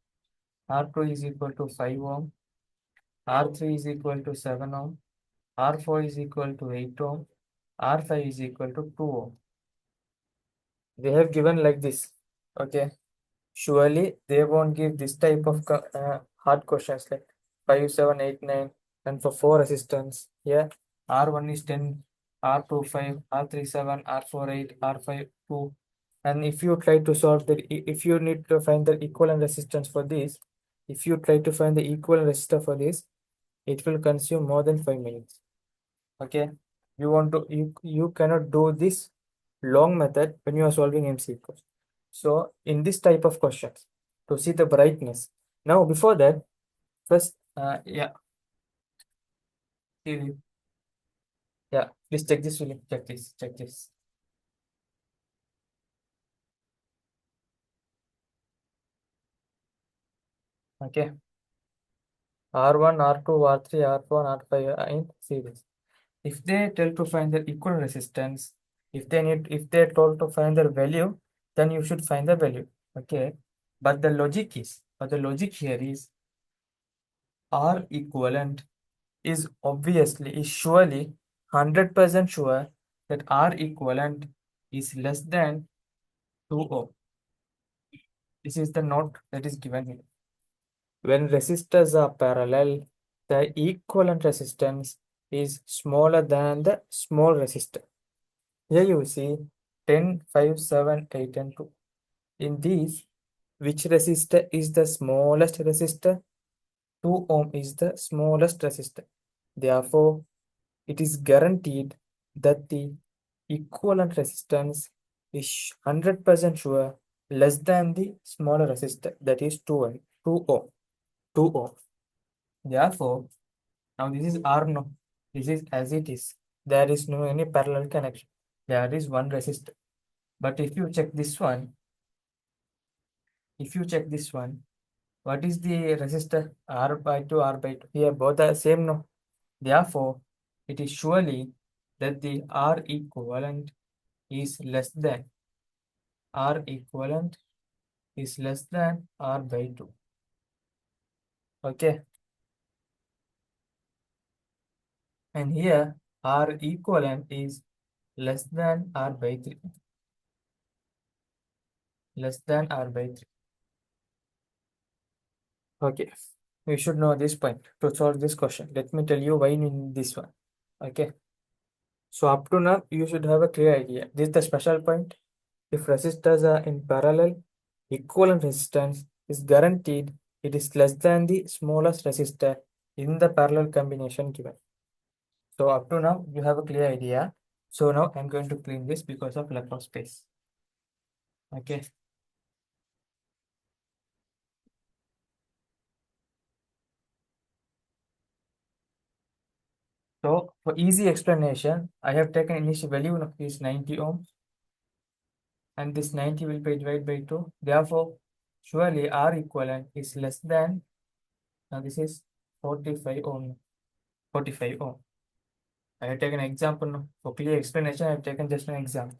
Speaker 1: R2 is equal to 5 ohm, R3 is equal to 7 ohm, R4 is equal to 8 ohm, R5 is equal to 2 ohm. They have given like this. Okay. Surely they won't give this type of hard questions like 5, 7, 8, 9, and for 4 resistance. Yeah. R1 is 10, R2 5, R3 7, R4 8, R5 2. And if you try to solve the, if you need to find the equivalent resistance for this, if you try to find the equivalent resistor for this, it will consume more than 5 minutes. Okay. You cannot do this long method when you are solving MCQs. So in this type of questions, to see the brightness. Now before that, First, yeah, yeah, please check this, William. Check this, check this. Okay. R1, R2, R3, R4, R5 are in series. If they tell to find the equivalent resistance, if they told to find their value, then you should find the value. Okay. But the logic here is R equivalent is obviously, is surely 100% sure that R equivalent is less than 2 ohm. This is the note that is given here. When resistors are parallel, the equivalent resistance is smaller than the small resistor. Here you see 10, 5, 7, 8, and 2. In these, which resistor is the smallest resistor? 2 ohm is the smallest resistor. Therefore, it is guaranteed that the equivalent resistance is 100% sure less than the smaller resistor, that is 2 ohm. 2 ohm. Therefore, now this is R no. This is as it is. There is no any parallel connection. There is one resistor. But if you check this one, what is the resistor? R by 2, R by 2. Here both are same no. Therefore, it is surely that the R equivalent is less than R equivalent is less than R by 2. Okay. And here R equivalent is less than R by 3. Less than R by 3. Okay. We should know this point to solve this question. Let me tell you why in this one. Okay. So up to now, you should have a clear idea. This is the special point. If resistors are in parallel, equivalent resistance is guaranteed. It is less than the smallest resistor in the parallel combination given. So up to now, you have a clear idea. So now I'm going to clean this because of lack of space. Okay. So for easy explanation, I have taken initial value of this 90 ohms, and this 90 will be divided by 2. Therefore, surely R equivalent is less than, now this is 45 ohm. 45 ohm. I have taken an example now. For clear explanation, I have taken just an example.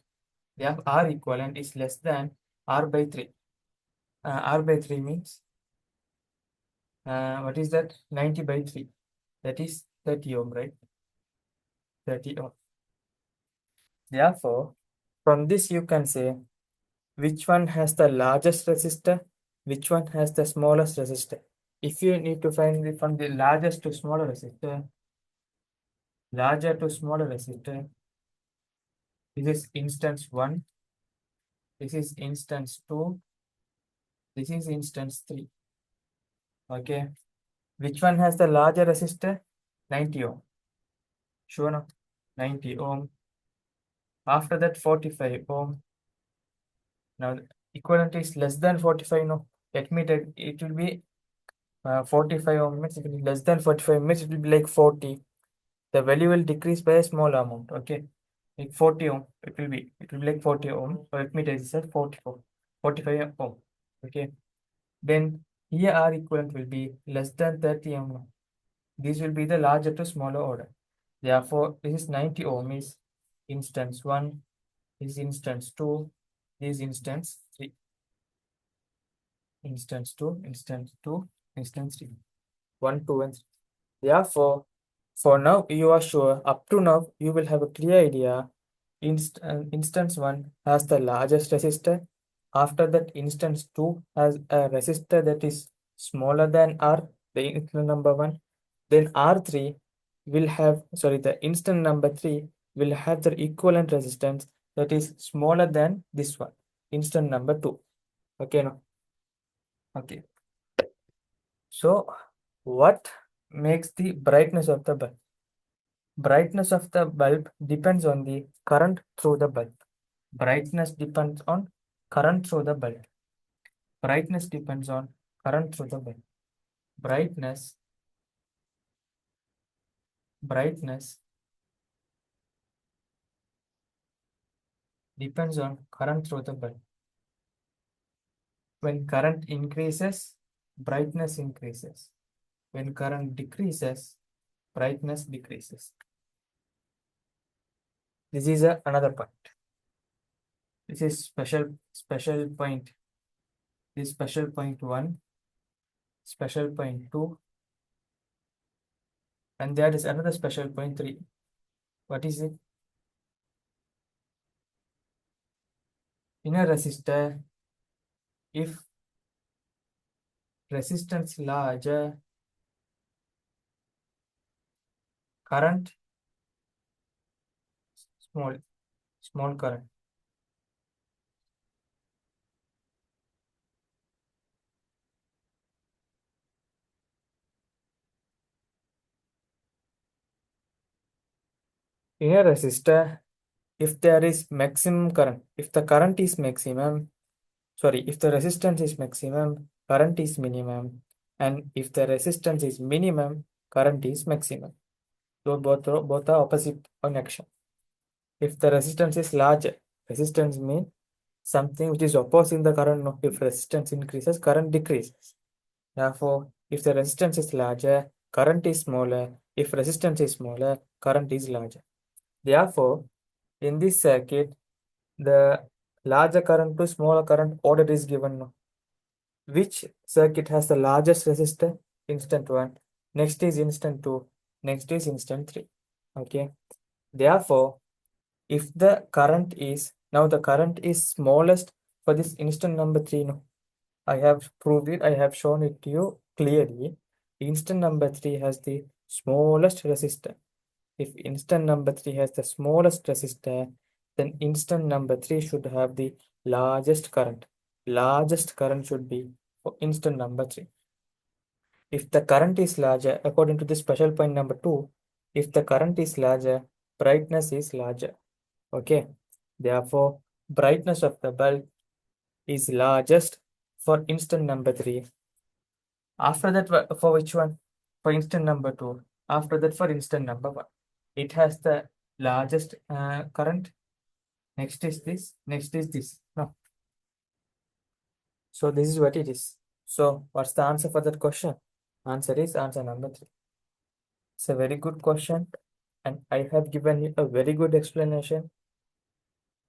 Speaker 1: Therefore, R equivalent is less than R by 3. R by 3 means, what is that? 90 by 3. That is 30 ohm, right? 30 ohm. Therefore, from this you can say which one has the largest resistor, which one has the smallest resistor. If you need to find from the largest to smaller resistor, larger to smaller resistor, this is instance 1, this is instance 2, this is instance 3. Okay. Which one has the larger resistor? 90 ohm. Sure no? 90 ohm. After that 45 ohm. Now equivalent is less than 45 no. Admitted it will be 45 ohm means it will be less than 45 means it will be like 40. The value will decrease by a small amount. Okay. Like 40 ohm, it will be like 40 ohm. So let me take this as 44, 45 ohm. Okay. Then here R equivalent will be less than 30 ohm. This will be the larger to smaller order. Therefore, this is 90 ohm is instance 1, this is instance 2, this is instance 3. Instance 2, instance 2, instance 3. 1, 2, and 3. Therefore, for now, you are sure, up to now, you will have a clear idea. Instance 1 has the largest resistor. After that, instance 2 has a resistor that is smaller than R, the instance number 1. Then R3 will have, sorry, the instant number 3 will have the equivalent resistance that is smaller than this one, instant number 2. Okay, no? Okay. So, what makes the brightness of the bulb? Brightness of the bulb depends on the current through the bulb. Brightness depends on current through the bulb. Brightness depends on current through the bulb. brightness brightness depends on current through the bulb. When current increases, brightness increases. When current decreases, brightness decreases. This is another point. This is special point. This special point 1, special point 2, and there is another special point 3. What is it? In a resistor, if resistance large, current small, small current. In a resistor, if there is maximum current, if the current is maximum, if the resistance is maximum, current is minimum, and if the resistance is minimum, current is maximum. So both are opposite on action. If the resistance is larger, resistance means something which is opposing the current. No? If resistance increases, current decreases. Therefore, if the resistance is larger, current is smaller. If resistance is smaller, current is larger. Therefore, in this circuit, the larger current to smaller current order is given. No? Which circuit has the largest resistor? Instant 1. Next is instant 2. Next is instant 3. Okay. Therefore, if the current is, now the current is smallest for this instant number 3. No? I have proved it. I have shown it to you clearly. Instant number 3 has the smallest resistor. If instant number 3 has the smallest resistor, then instant number 3 should have the largest current. Largest current should be for instant number 3. If the current is larger, according to the special point number 2, if the current is larger, brightness is larger. Okay. Therefore, brightness of the bulb is largest for instant number 3. After that, for which one? For instant number 2. After that, for instant number 1. It has the largest current. Next is this. Next is this. No. So this is what it is. So what's the answer for that question? Answer is answer number 3. It's a very good question, and I have given you a very good explanation.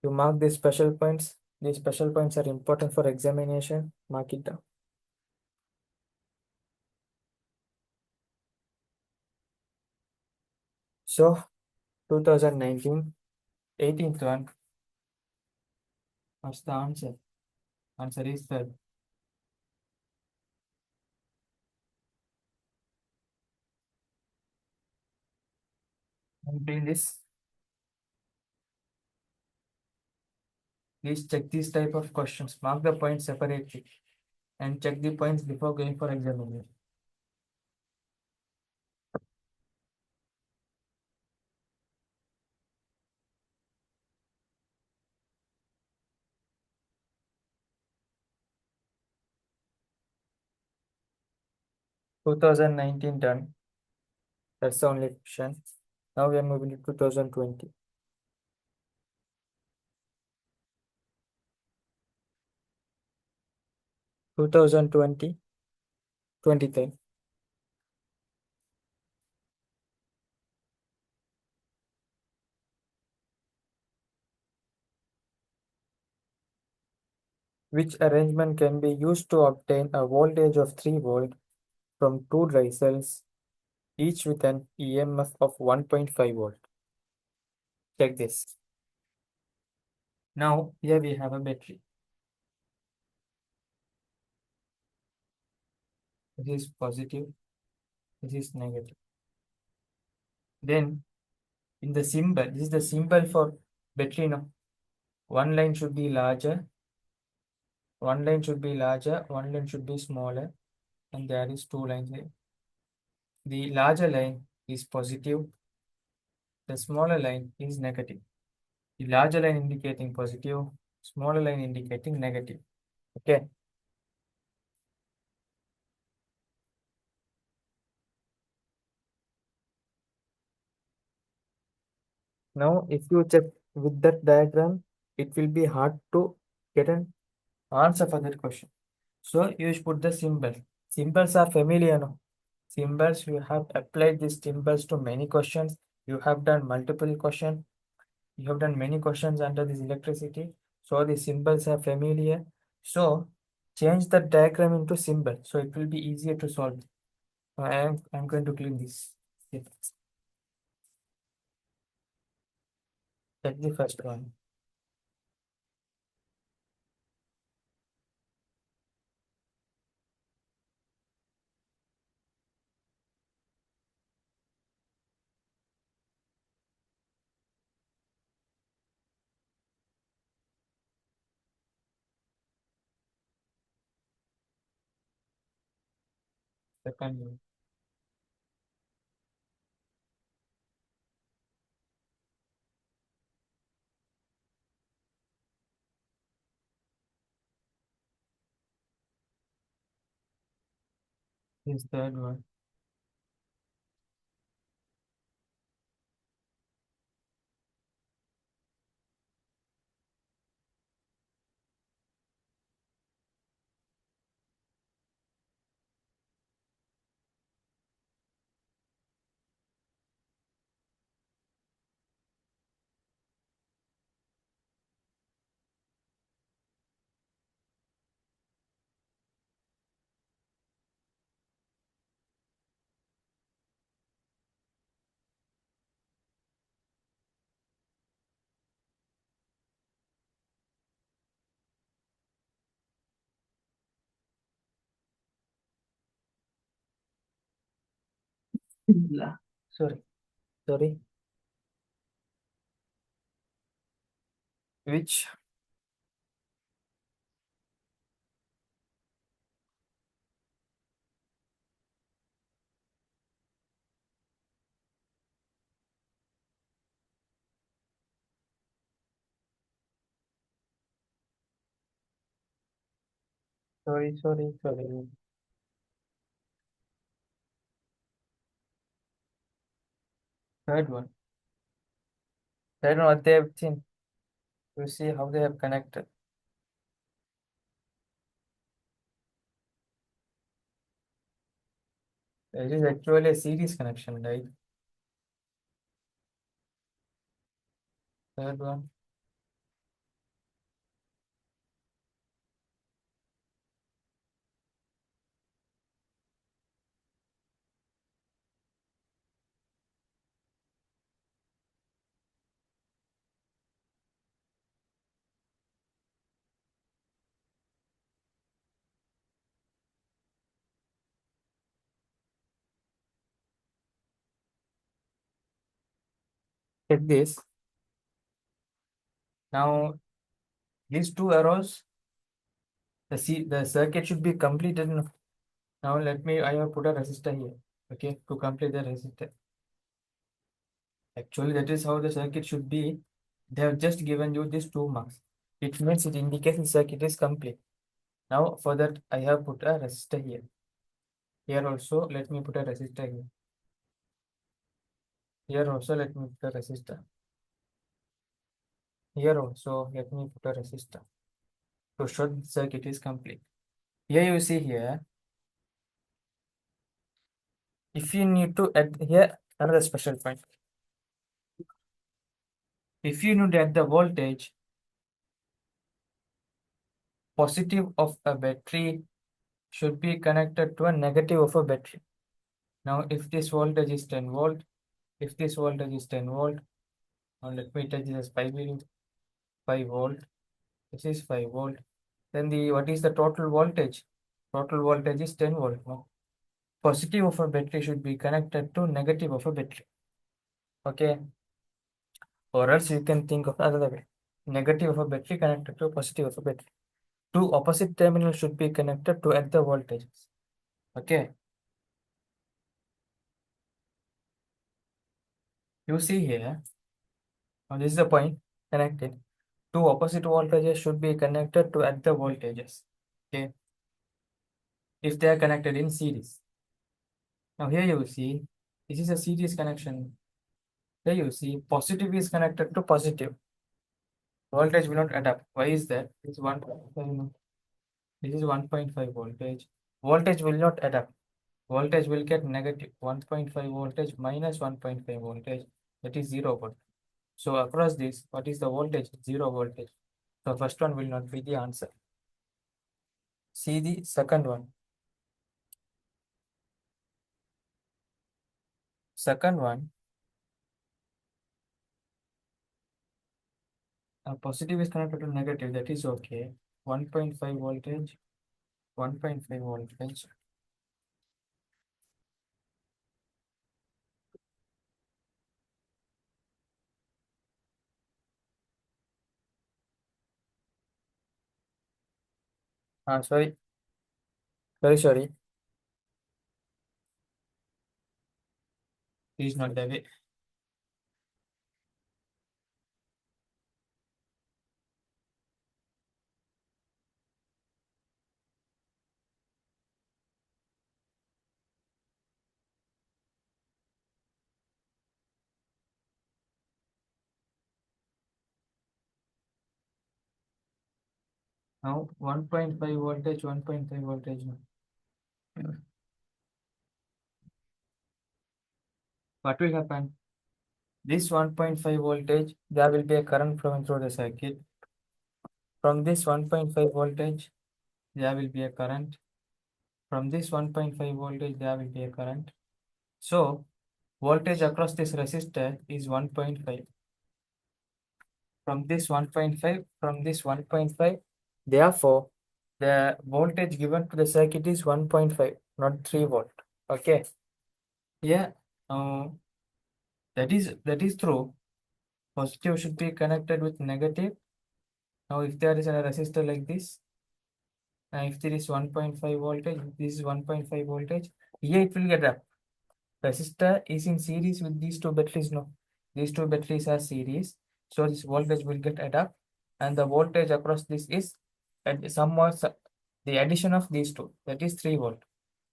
Speaker 1: You mark these special points. These special points are important for examination. Mark it down. So 2019, 18th one. What's the answer? Answer is third. In this, please check these type of questions. Mark the points separately and check the points before going for examination. Two 2019 done. That's the only question. Now we are moving to 2020. 2020, 23. Which arrangement can be used to obtain a voltage of 3 volt from 2 dry cells, each with an EMF of 1.5 volt? Check this. Now here we have a battery. This is positive, this is negative. Then in the symbol, this is the symbol for battery. Now one line should be larger, one line should be larger, one line should be smaller, and there is 2 lines here. The larger line is positive, the smaller line is negative. The larger line indicating positive, smaller line indicating negative. Okay. Now, if you check with that diagram, it will be hard to get an answer for that question. So you should put the symbol. Symbols are familiar now. Symbols, you have applied these symbols to many questions. You have done multiple questions. You have done many questions under this electricity. So the symbols are familiar. So change the diagram into symbol. So it will be easier to solve. I'm going to clean this. Okay. Take the first one. Second one. This third one. La. Sorry. Sorry. Which? Sorry, sorry, sorry. Third one. Third one, what they have seen. You see how they have connected. It is actually a series connection, right? Third one. Check this. Now, these two arrows, the circuit should be completed. Now, I have put a resistor here. Okay, to complete the resistor. Actually, that is how the circuit should be. They have just given you these 2 marks. It means it indicates the circuit is complete. Now, for that, I have put a resistor here. Here also, let me put a resistor here. Here also, let me put a resistor. Here also, let me put a resistor to show the circuit is complete. Here you see here, if you need to add here another special point. If you need to add the voltage, positive of a battery should be connected to a negative of a battery. Now, if this voltage is 10 volt, if this voltage is 10 volt, now let me touch this as 5 volt. This is 5 volt. Then what is the total voltage? Total voltage is 10 volt. No? Positive of a battery should be connected to negative of a battery. Okay. Or else you can think of another way. Negative of a battery connected to positive of a battery. Two opposite terminals should be connected to add the voltages. Okay. You see here. Now this is the point connected. Two opposite voltages should be connected to add the voltages. Okay. If they are connected in series. Now here you will see this is a series connection. Here you see positive is connected to positive. Voltage will not adapt. Why is that? It's 1.5. This is 1.5 voltage. Voltage will not adapt. Voltage will get negative 1.5 voltage minus 1.5 voltage. That is 0 volt. So across this, what is the voltage? 0 voltage. So first one will not be the answer. See the second one. Second one, positive is connected to negative. That is okay. 1.5 voltage, 1.5 voltage. Sorry, very sorry. Please not the way. Now 1.5 voltage, 1.5 voltage. What will happen? This 1.5 voltage, there will be a current flowing through the circuit. From this 1.5 voltage, there will be a current. From this 1.5 voltage, there will be a current. So, voltage across this resistor is 1.5. From this 1.5, from this 1.5, therefore, the voltage given to the circuit is 1.5, not 3 volt. Okay. Yeah. Uh, that is true. Positive should be connected with negative. Now, if there is a resistor like this, if there is 1.5 voltage, this is 1.5 voltage, here it will get up. Resistor is in series with these two batteries. No, these two batteries are series, so this voltage will get adapt, and the voltage across this is at somewhat the addition of these two, that is 3 volt.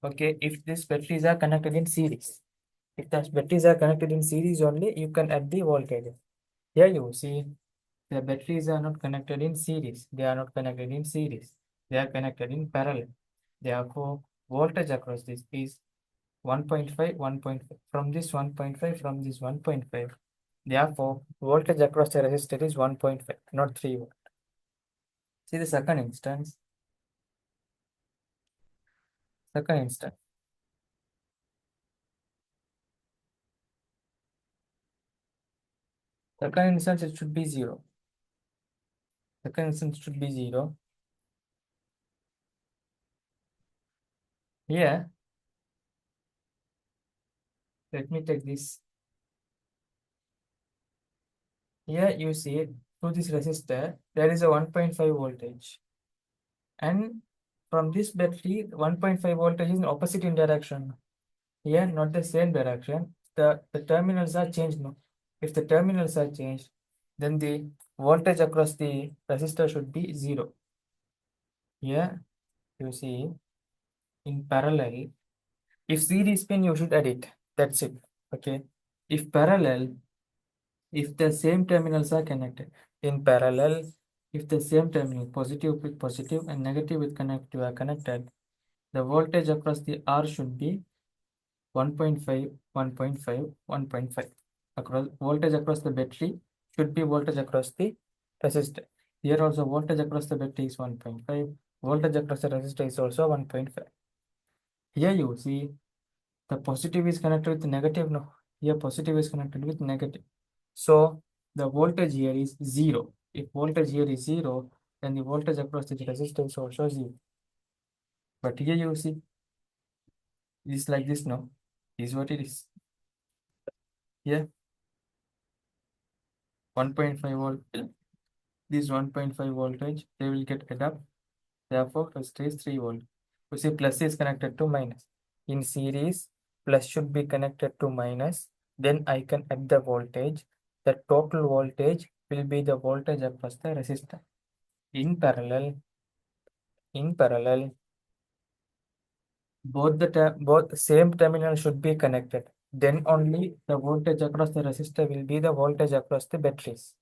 Speaker 1: Okay, if these batteries are connected in series, if the batteries are connected in series only, you can add the voltage. Here you see the batteries are not connected in series. They are not connected in series. They are connected in parallel. Therefore, voltage across this is 1.5, 1.5. From this 1.5, from this 1.5. Therefore, voltage across the resistor is 1.5, not 3 volt. See the second instance. Second instance. Second instance, it should be 0. Second instance should be 0. Here, let me take this. Here you see through this resistor, there is a 1.5 voltage. And from this battery, 1.5 voltage is in opposite in direction. Here, not the same direction. The terminals are changed now. If the terminals are changed, then the voltage across the resistor should be 0. Here, you see in parallel, if series pin, you should add it. That's it. Okay. If parallel, if the same terminals are connected in parallel, if the same terminal positive with positive and negative with connective are connected, the voltage across the R should be 1.5, 1.5, 1.5. Across voltage across the battery should be voltage across the resistor. Here also voltage across the battery is 1.5. Voltage across the resistor is also 1.5. Here you see the positive is connected with negative. No, here positive is connected with negative. So the voltage here is 0. If voltage here is 0, then the voltage across the resistor is also 0. But here you see it is like this. No, this is what it is. Here 1.5 volt. This 1.5 voltage, they will get adapt. Therefore, resistor is 3 volt. You see, plus is connected to minus. In series, plus should be connected to minus. Then I can add the voltage. The total voltage will be the voltage across the resistor. In parallel, in parallel, both same terminal should be connected. then only the voltage across the resistor will be the voltage across the batteries.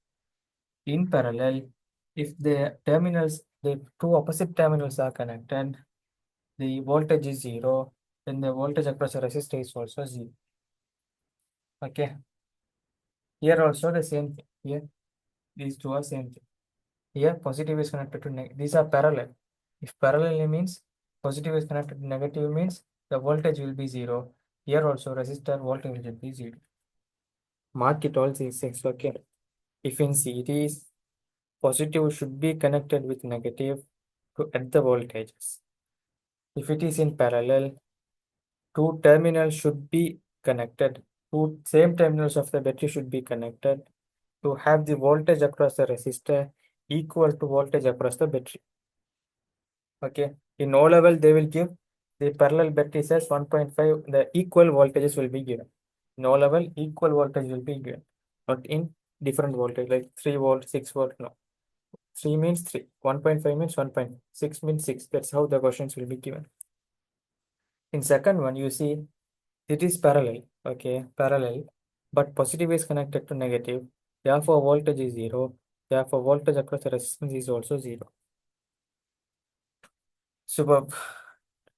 Speaker 1: In parallel, if the two opposite terminals are connected, the voltage is zero, then the voltage across the resistor is also zero. Okay. Here also the same thing. Here, these two are same thing. Here, positive is connected to negative. These are parallel. If parallel means positive is connected to negative means the voltage will be zero. Here also resistor voltage will be zero. Mark it all these things. Okay. If in series, positive should be connected with negative to add the voltages. If it is in parallel, two terminals should be connected. Two same terminals of the battery should be connected to have the voltage across the resistor equal to voltage across the battery. Okay. In O level, they will give the parallel batteries as 1.5. The equal voltages will be given. In O level, equal voltage will be given, not in different voltage like 3 volt, 6 volt. No. 3 means 3. 1.5 means 1.6 means 6. That's how the questions will be given. In second one, you see it is parallel. Okay, parallel, but positive is connected to negative. Therefore, voltage is zero. Therefore, voltage across the resistance is also zero. Superb.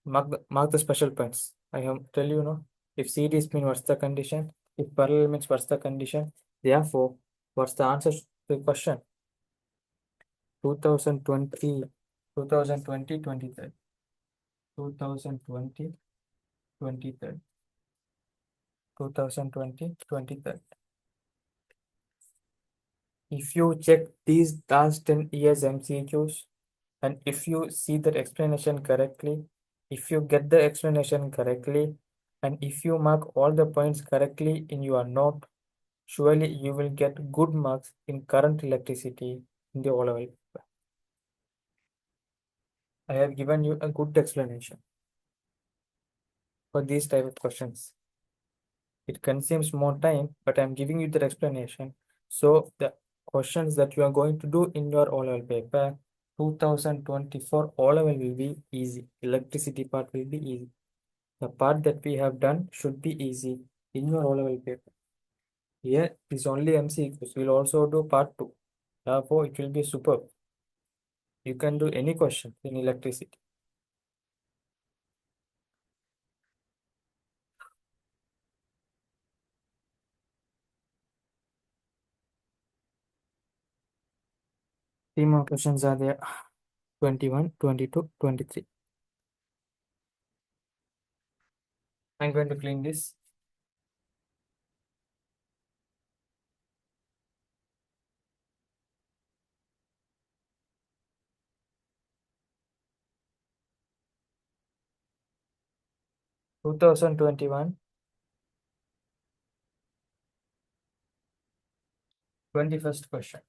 Speaker 1: Mark the special points. I have tell you no. If series means what's the condition? If parallel means what's the condition? Therefore, what's the answer to the question? 2020, 2020, 23rd. 2020, 23rd. 2020, 23rd. If you check these last 10 years MCQs, and if you see that explanation correctly, if you get the explanation correctly, and if you mark all the points correctly in your note, surely you will get good marks in current electricity in the O level. I have given you a good explanation for these type of questions. It consumes more time, but I'm giving you the explanation. So the questions that you are going to do in your O-level paper, 2024 O-level will be easy. Electricity part will be easy. The part that we have done should be easy in your O-level paper. Here is only MCQs. We'll also do part 2. Therefore, it will be superb. You can do any question in electricity. Three more questions are there. 21, 22, 23. I'm going to clean this. Two thousand 21, 21st question.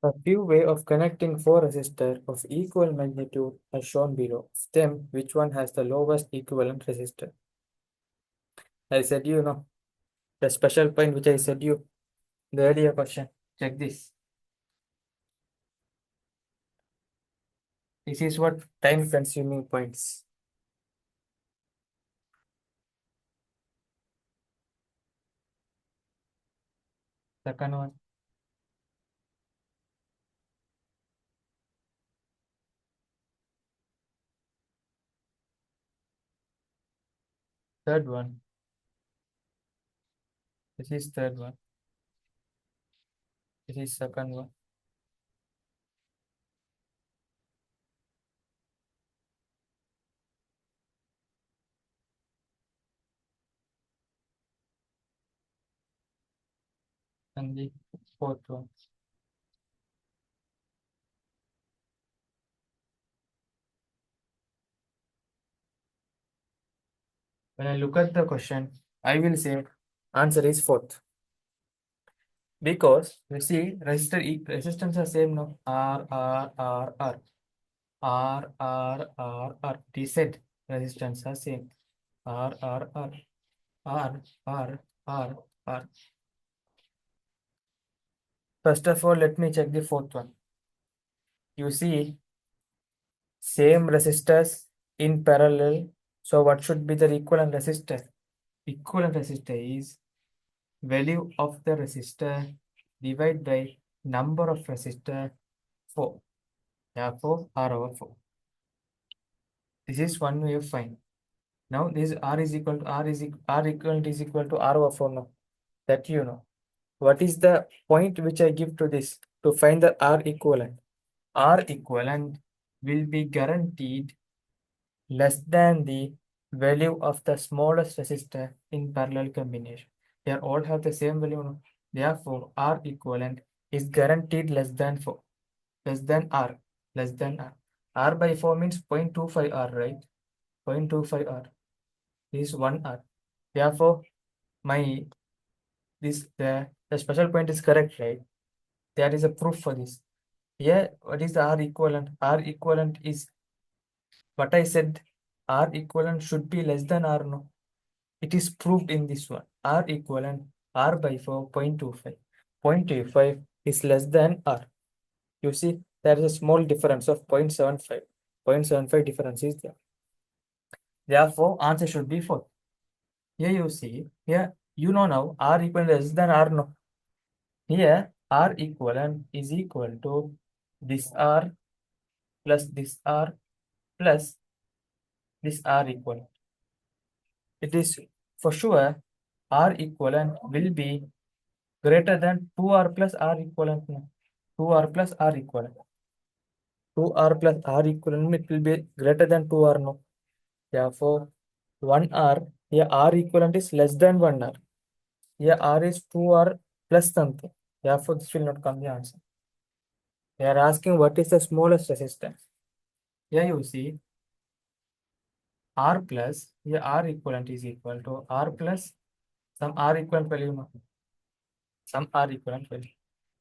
Speaker 1: A few way of connecting four resistors of equal magnitude are shown below. Stem, which one has the lowest equivalent resistor? I said you know the special point which I said you the earlier question. Check this. This is what time consuming points. Second one. Third one. This is third one. This is second one. And the fourth one. When I look at the question, I will say answer is fourth. Because you see resistance are same now. R. T said resistance are same. R, R, R, R, R, R, R. First of all, let me check the fourth one. You see same resistors in parallel. So what should be the equivalent resistor? Equivalent resistor is value of the resistor divided by number of resistor 4. Therefore, R over 4. This is one way of finding. Now this R is equal to R equivalent is equal to R over 4 now. That you know. What is the point which I give to this to find the R equivalent? R equivalent will be guaranteed less than the value of the smallest resistor in parallel combination. They all have the same value. No? Therefore, R equivalent is guaranteed less than 4, less than R, less than R. R by 4 means 0.25 R, right? 0.25 R. This is 1 R. Therefore, my the special point is correct, right? There is a proof for this. Here, what is the R equivalent? R equivalent is what I said. R equivalent should be less than R, no? It is proved in this one. R equivalent R by 4, 0.25. 0.25 is less than R. You see, there is a small difference of 0.75. 0.75 difference is there. Therefore, answer should be 4. Here you see, here you know now R equivalent less than R, no? Here R equivalent is equal to this R plus this R plus this R equivalent. It is for sure R equivalent will be greater than 2R plus R equivalent. No? 2R plus R equivalent. 2R plus R equivalent it will be greater than 2R. No? Therefore, 1R, here R equivalent is less than 1R. Here R is 2R plus something. Therefore, this will not come the answer. They are asking what is the smallest resistance. Here you see R plus, here R equivalent is equal to R plus some R equivalent value. No? Some R equivalent value.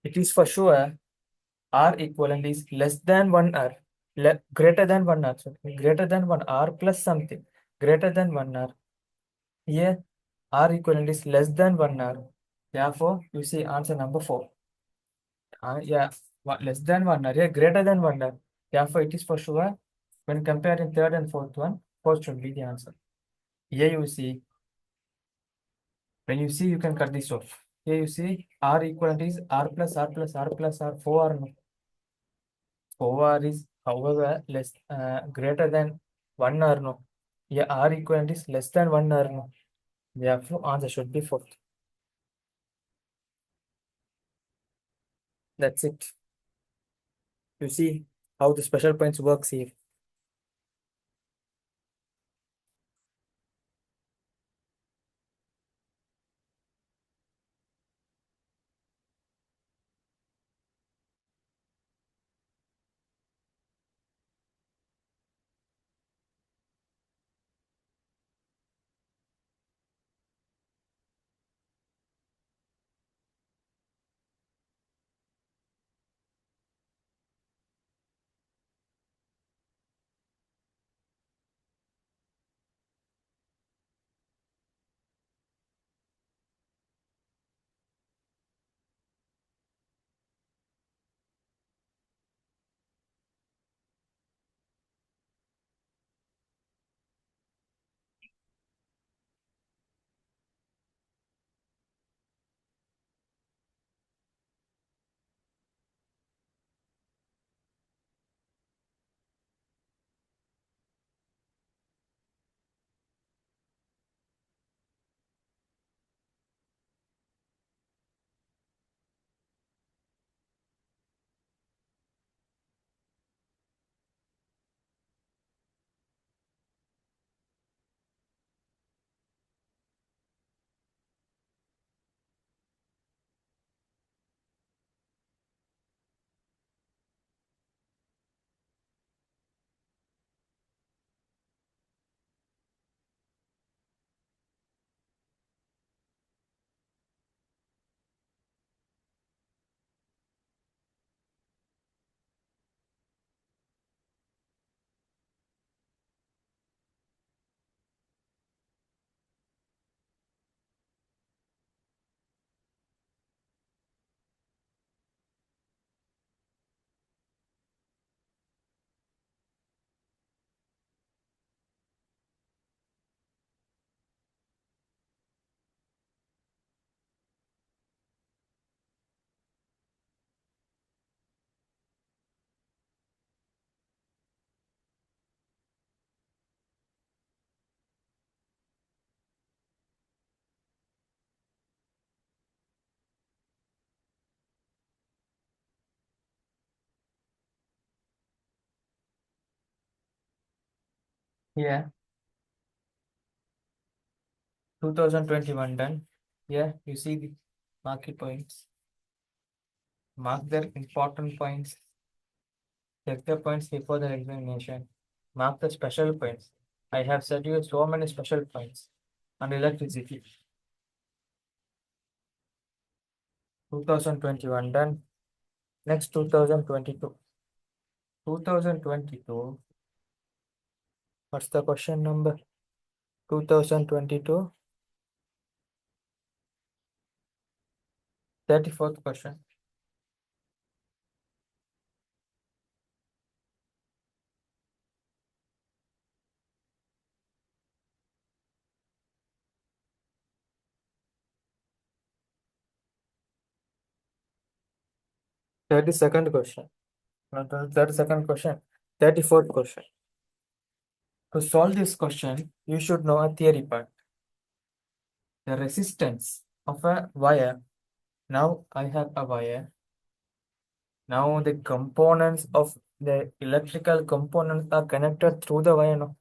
Speaker 1: It is for sure R equivalent is less than 1R, greater than 1R, sorry, greater than 1R plus something, greater than 1R. Here, R equivalent is less than 1R. Therefore, you see answer number 4. Yeah, less than 1R, yeah, greater than 1R. Therefore, it is for sure when comparing third and fourth one, fourth should be the answer. Here you see, when you see, you can cut this off. Here you see R equivalent is R plus R plus R plus R, 4R. No? 4R is, however, greater than 1R. No? Yeah, R equivalent is less than 1R. No? Therefore, answer should be 4th. That's it. You see how the special points works here. Yeah, 2021 done. Yeah, you see the market points. Mark their important points. Check the points before the examination. Mark the special points. I have said you so many special points on electricity. 2021 done. Next 2022. 2022. What's the question number? 2022. 34th question. 32nd question. Not 32nd question. 34th question. To solve this question, you should know a theory part. The resistance of a wire. Now I have a wire. Now the components of the electrical components are connected through the wire. No?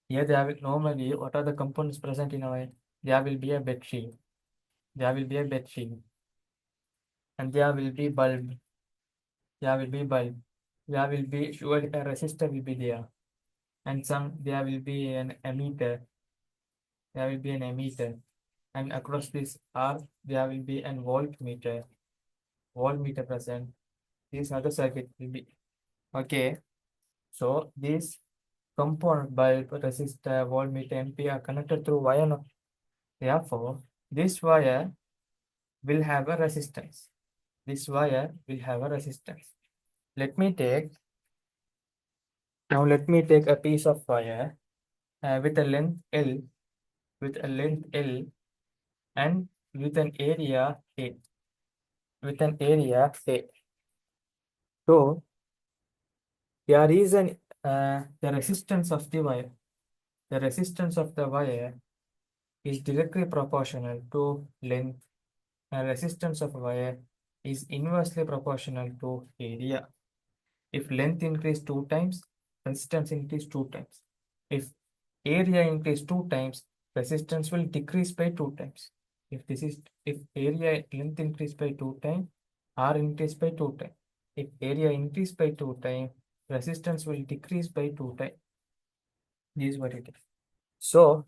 Speaker 1: Here there will normally, what are the components present in a wire? There will be a battery. There will be a battery. And there will be bulb. There will be bulb. There will be surely a resistor will be there. And there will be an emitter. There will be an emitter. And across this R, there will be an voltmeter. Voltmeter present. These other circuit will be okay. So these component bulb, resistor, voltmeter, MP are connected through wire. No? Therefore, this wire will have a resistance. This wire will have a resistance. Let me take a piece of wire with a length L, and with an area A. So there is the resistance of the wire. The resistance of the wire is directly proportional to length, and resistance of wire is inversely proportional to area. If length increase 2 times, resistance increase 2 times. If area increase 2 times, resistance will decrease by 2 times. If area length increase by 2 times, R increase by 2 times. If area increase by 2 times, resistance will decrease by 2 times. This is what it is. So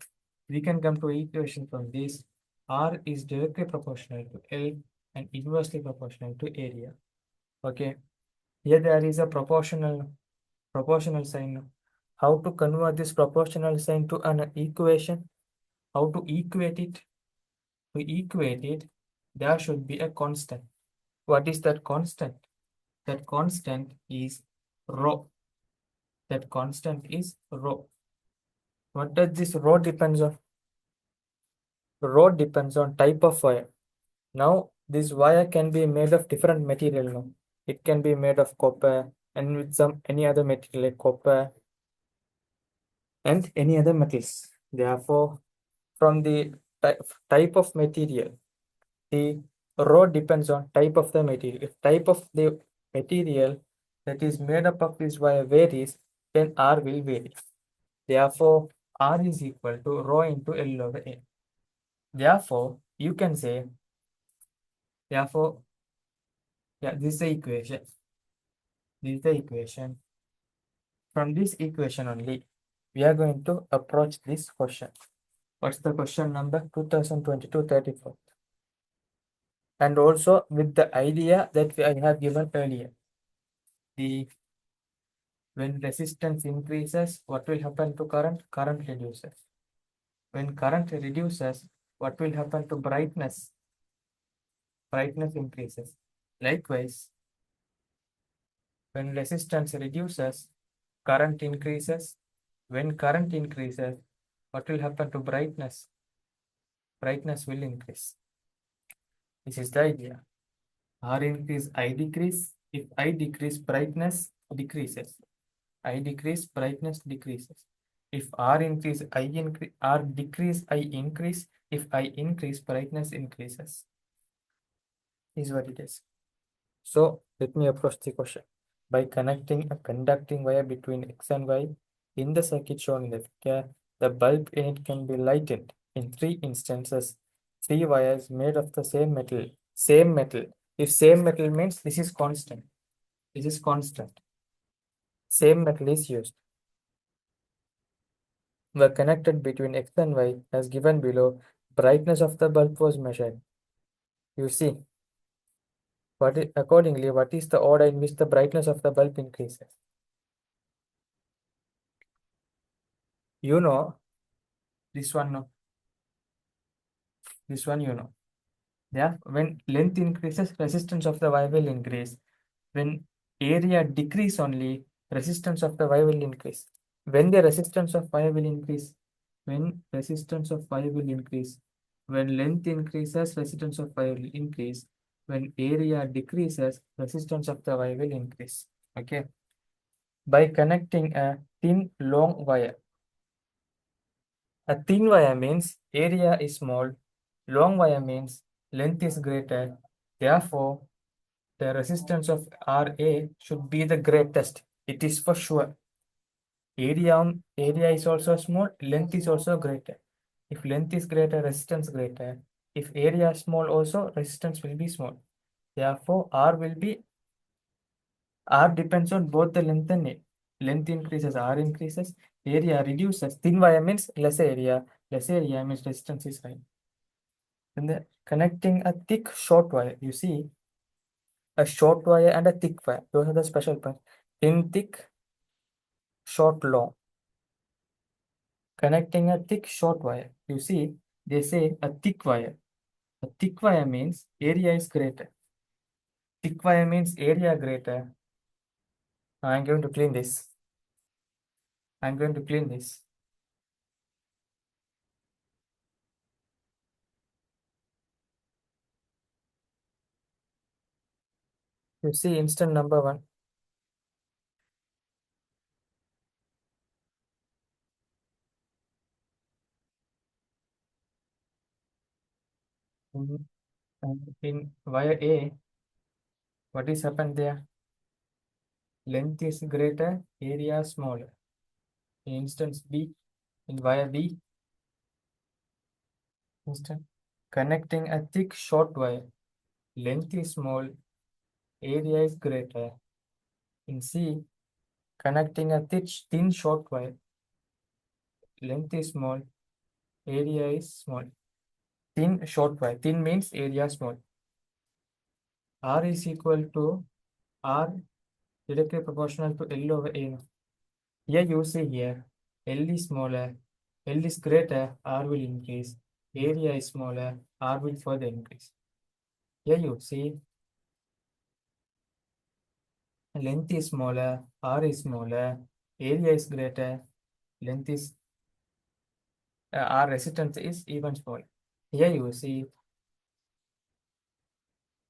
Speaker 1: we can come to equation from this. R is directly proportional to L and inversely proportional to area. Okay. Here there is a proportional sign. How to convert this proportional sign to an equation? How to equate it? To equate it, there should be a constant. What is that constant? That constant is rho. That constant is rho. What does this rho depends on? Rho depends on type of wire. Now, this wire can be made of different material. No? It can be made of copper and with any other material like copper and any other metals. Therefore, from the type of material, the rho depends on type of the material. If type of the material that is made up of this wire varies, then R will vary. Therefore, R is equal to rho into L over A. Therefore, you can say, yeah, this is the equation. This is the equation. From this equation only, we are going to approach this question. What's the question number? 2022-34. And also with the idea that I have given earlier. When resistance increases, what will happen to current? Current reduces. When current reduces, what will happen to brightness? Brightness increases. Likewise, when resistance reduces, current increases. When current increases, what will happen to brightness? Brightness will increase. This is the idea. R increase, I decrease. If I decrease, brightness decreases. I decrease, brightness decreases. If R increase, I increase. R decrease, I increase. If I increase, brightness increases. Is what it is. So let me approach the question. By connecting a conducting wire between X and Y, In the circuit shown in the figure, the bulb in it can be lighted in three instances. Three wires made of the same metal. Same metal. If same metal means this is constant. This is constant. Same metal is used. Were connected between X and Y as given below. Brightness of the bulb was measured. You see, accordingly, what is the order in which the brightness of the bulb increases? You know, this one, no, this one, you know. Yeah, when length increases, resistance of the wire will increase. When area decrease only, resistance of the wire will increase. When the resistance of wire will increase, when resistance of wire will increase, when length increases, resistance of wire will increase. When area decreases, resistance of the wire will increase. Okay. By connecting a thin long wire. A thin wire means area is small. Long wire means length is greater. Therefore, the resistance of RA should be the greatest. It is for sure. Area is also small, length is also greater. If length is greater, resistance greater. If area is small also, resistance will be small. Therefore, R depends on both the length and area. Length increases, R increases, area reduces. Thin wire means less area. Less area means resistance is high. And then connecting a thick short wire, you see a short wire and a thick wire. Those are the special parts. Thin, thick, short, long. Connecting a thick short wire. You see, they say a thick wire. A thick wire means area is greater. Thick wire means area greater. I'm going to clean this. I'm going to clean this. You see instant number one. Mhm. And in wire A, what is happened there? Length is greater, area smaller. In instance B, in wire B, instant connecting a thick short wire. Length is small, area is greater. In C, connecting a thin short wire. Length is small, area is small. Thin short wire. Thin means area small. R is equal to R directly proportional to L over A. Here you see here, L is smaller, L is greater, R will increase. Area is smaller, R will further increase. Here you see, length is smaller, R is smaller, area is greater, length is, R resistance is even smaller. Here you see,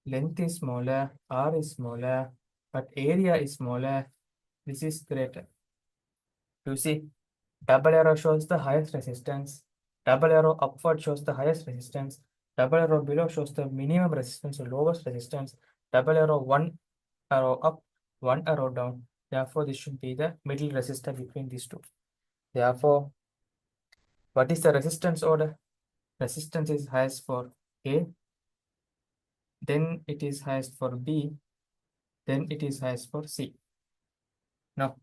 Speaker 1: length is smaller, R is smaller, but area is smaller, this is greater. You see, double arrow shows the highest resistance. Double arrow upward shows the highest resistance. Double arrow below shows the minimum resistance or lowest resistance. Double arrow one arrow up, one arrow down. Therefore, this should be the middle resistor between these two. Therefore, what is the resistance order? Resistance is highest for A, then it is highest for B, then it is highest for C. Now,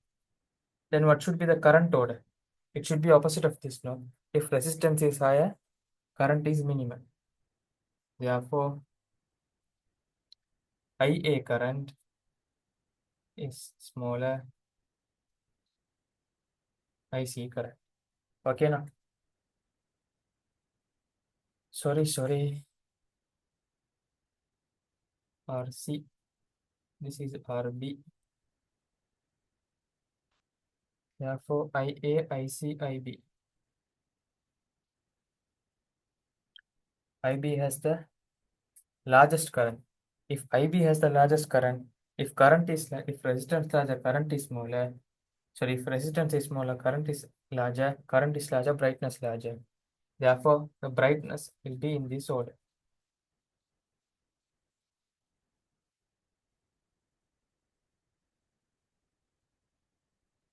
Speaker 1: then what should be the current order? It should be opposite of this, no? If resistance is higher, current is minimal. Therefore, IA current is smaller IC current. Okay, now. Sorry. RC. This is RB. Therefore, IA, IC, IB. IB has the largest current. If IB has the largest current, if resistance larger, current is smaller. Sorry, if resistance is smaller, current is larger, brightness larger. Therefore, the brightness will be in this order.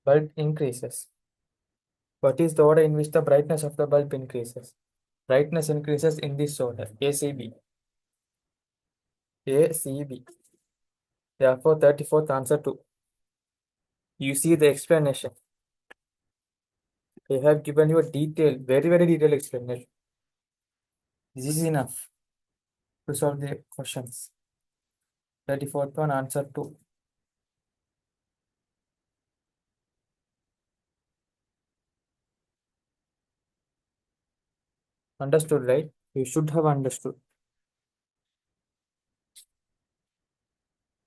Speaker 1: Bulb increases. What is the order in which the brightness of the bulb increases? Brightness increases in this order, ACB. ACB. Therefore, 34th answer too. You see the explanation. They have given you a detailed, very, very detailed explanation. This is enough to solve the questions. 34th one, answer 2. Understood, right? You should have understood.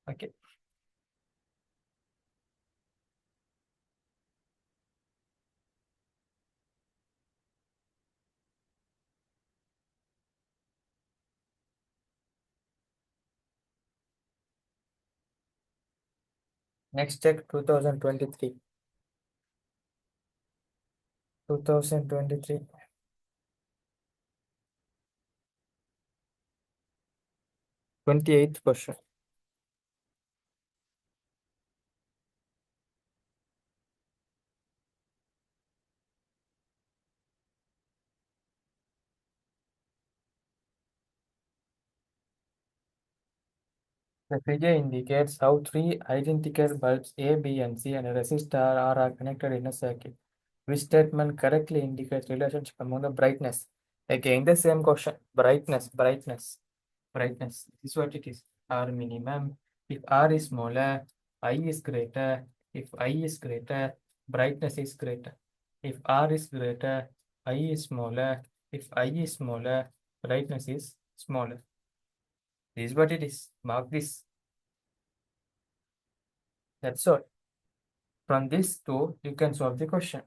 Speaker 1: Okay. Next check 2023. 2023. 28th question. The figure indicates how three identical bulbs A, B, and C and a resistor R are connected in a circuit. Which statement correctly indicates relationship among the brightness? Again, the same question. Brightness, brightness, brightness. This is what it is. R minimum. If R is smaller, I is greater. If I is greater, brightness is greater. If R is greater, I is smaller. If I is smaller, brightness is smaller. This is what it is. Mark this. That's all. From this two, you can solve the question.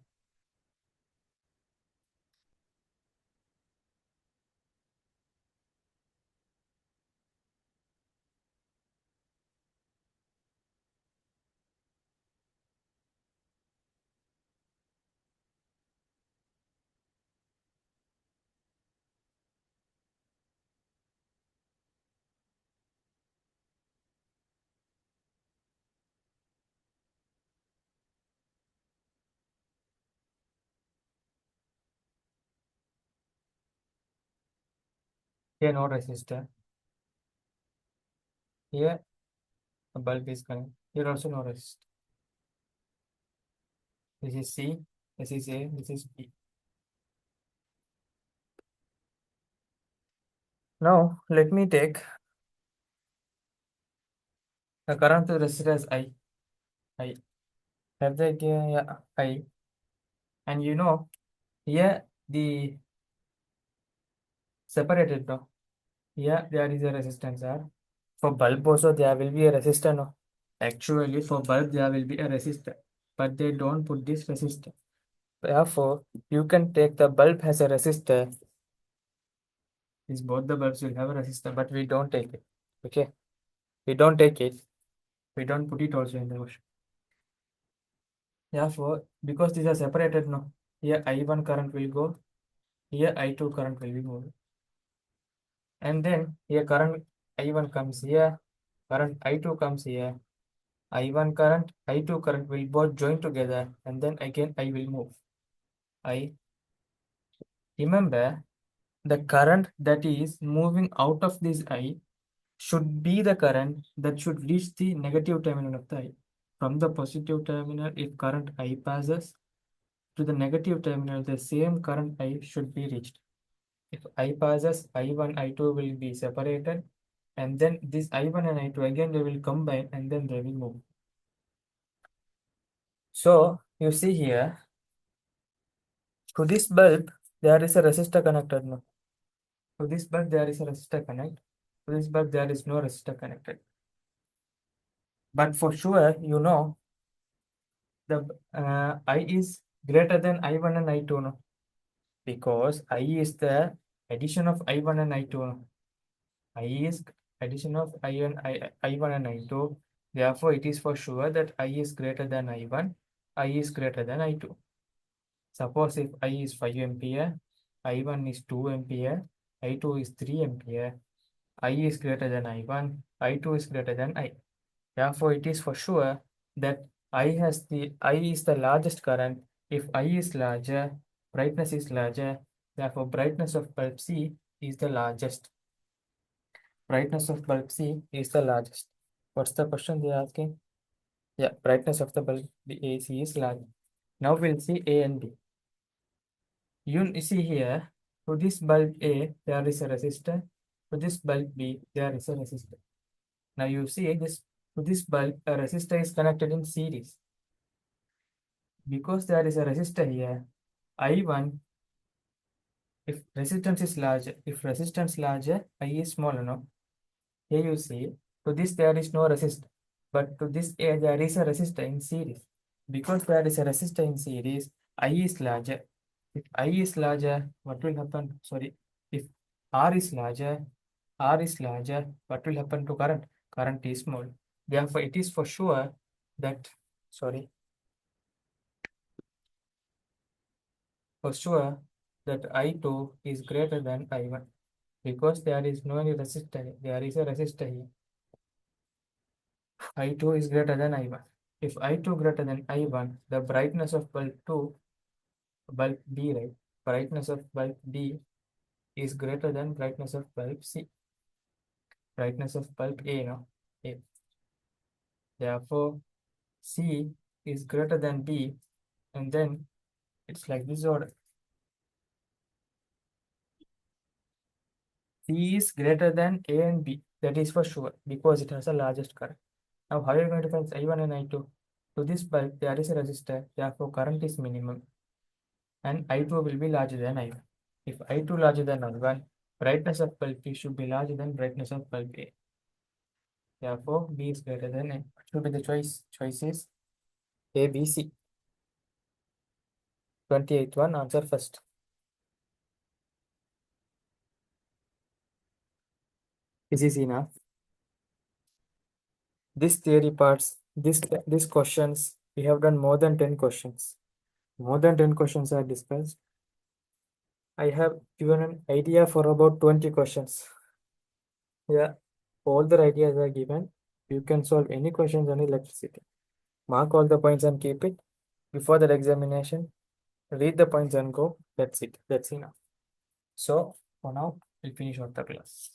Speaker 1: Here no resistor. Here a bulb is connected. Here also no resistor. This is C, this is A, this is B. Now let me take the current to the resistor as I. I have the yeah, I. And you know, here the separated no. Here there is a resistance R. For bulb also there will be a resistor no. Actually for bulb there will be a resistor, but they don't put this resistor. Therefore, you can take the bulb as a resistor. Is both the bulbs will have a resistor, but we don't take it. Okay, we don't take it. We don't put it also in the question. Therefore, because these are separated now, here I1 current will go, here I2 current will be moved. And then here current I1 comes here, current I2 comes here. I1 current, I2 current will both join together, and then again I will move. I remember the current that is moving out of this I should be the current that should reach the negative terminal of the I. From the positive terminal, if current I passes to the negative terminal, the same current I should be reached. If I passes, I1, I2 will be separated, and then this I1 and I2 again they will combine and then they will move. So you see here, to this bulb, there is a resistor connected now. To this bulb, there is a resistor connect. To this bulb, there is no resistor connected. But for sure, you know, the I is greater than I1 and I2 no? Because I is the addition of I1 and I2 no? I is addition of I1 and I2. Therefore, it is for sure that I is greater than I1, I is greater than I2. Suppose if I is 5 ampere, I1 is 2 ampere, I2 is 3 ampere, I is greater than I1, I2 is greater than I. Therefore, it is for sure that I is the largest current If I is larger, brightness is larger, therefore brightness of bulb C is the largest. Brightness of bulb C is the largest. What's the question they're asking? Yeah, brightness of the bulb the AC is large. Now we'll see A and B. You see here, to this bulb A, there is a resistor. To this bulb B, there is a resistor. Now you see this, to this bulb, a resistor is connected in series. Because there is a resistor here, I1, if resistance larger, I is smaller, no? Here you see, to this there is no resistor, but to this A there is a resistor in series. Because there is a resistor in series, I is larger. If I is larger, what will happen? Sorry, if R is larger, what will happen to current? Current is small. Therefore, it is for sure that, sorry, for sure that I2 is greater than I1 because there is no any resistor. There is a resistor here. I2 is greater than I1. If I2 greater than I1, the brightness of bulb 2, bulb B, right? Brightness of bulb B is greater than brightness of bulb C. Brightness of bulb A, no? A. Therefore, C is greater than B, and then it's like this order. C is greater than A and B. That is for sure because it has the largest current. Now, how are you going to find I1 and I2? To this bulb, there is a resistor, therefore current is minimum, and I2 will be larger than I1. If I2 larger than I1, brightness of bulb B should be larger than brightness of bulb A. Therefore, B is greater than A. What should be the choice? Choice is A, B, C. 28th one, answer first. Is easy enough. This theory parts, this questions, we have done more than 10 questions. More than 10 questions are discussed. I have given an idea for about 20 questions. Yeah, all the ideas are given. You can solve any questions on electricity. Mark all the points and keep it. Before the examination, read the points and go. That's it. That's enough. So, for now, we'll finish off the class.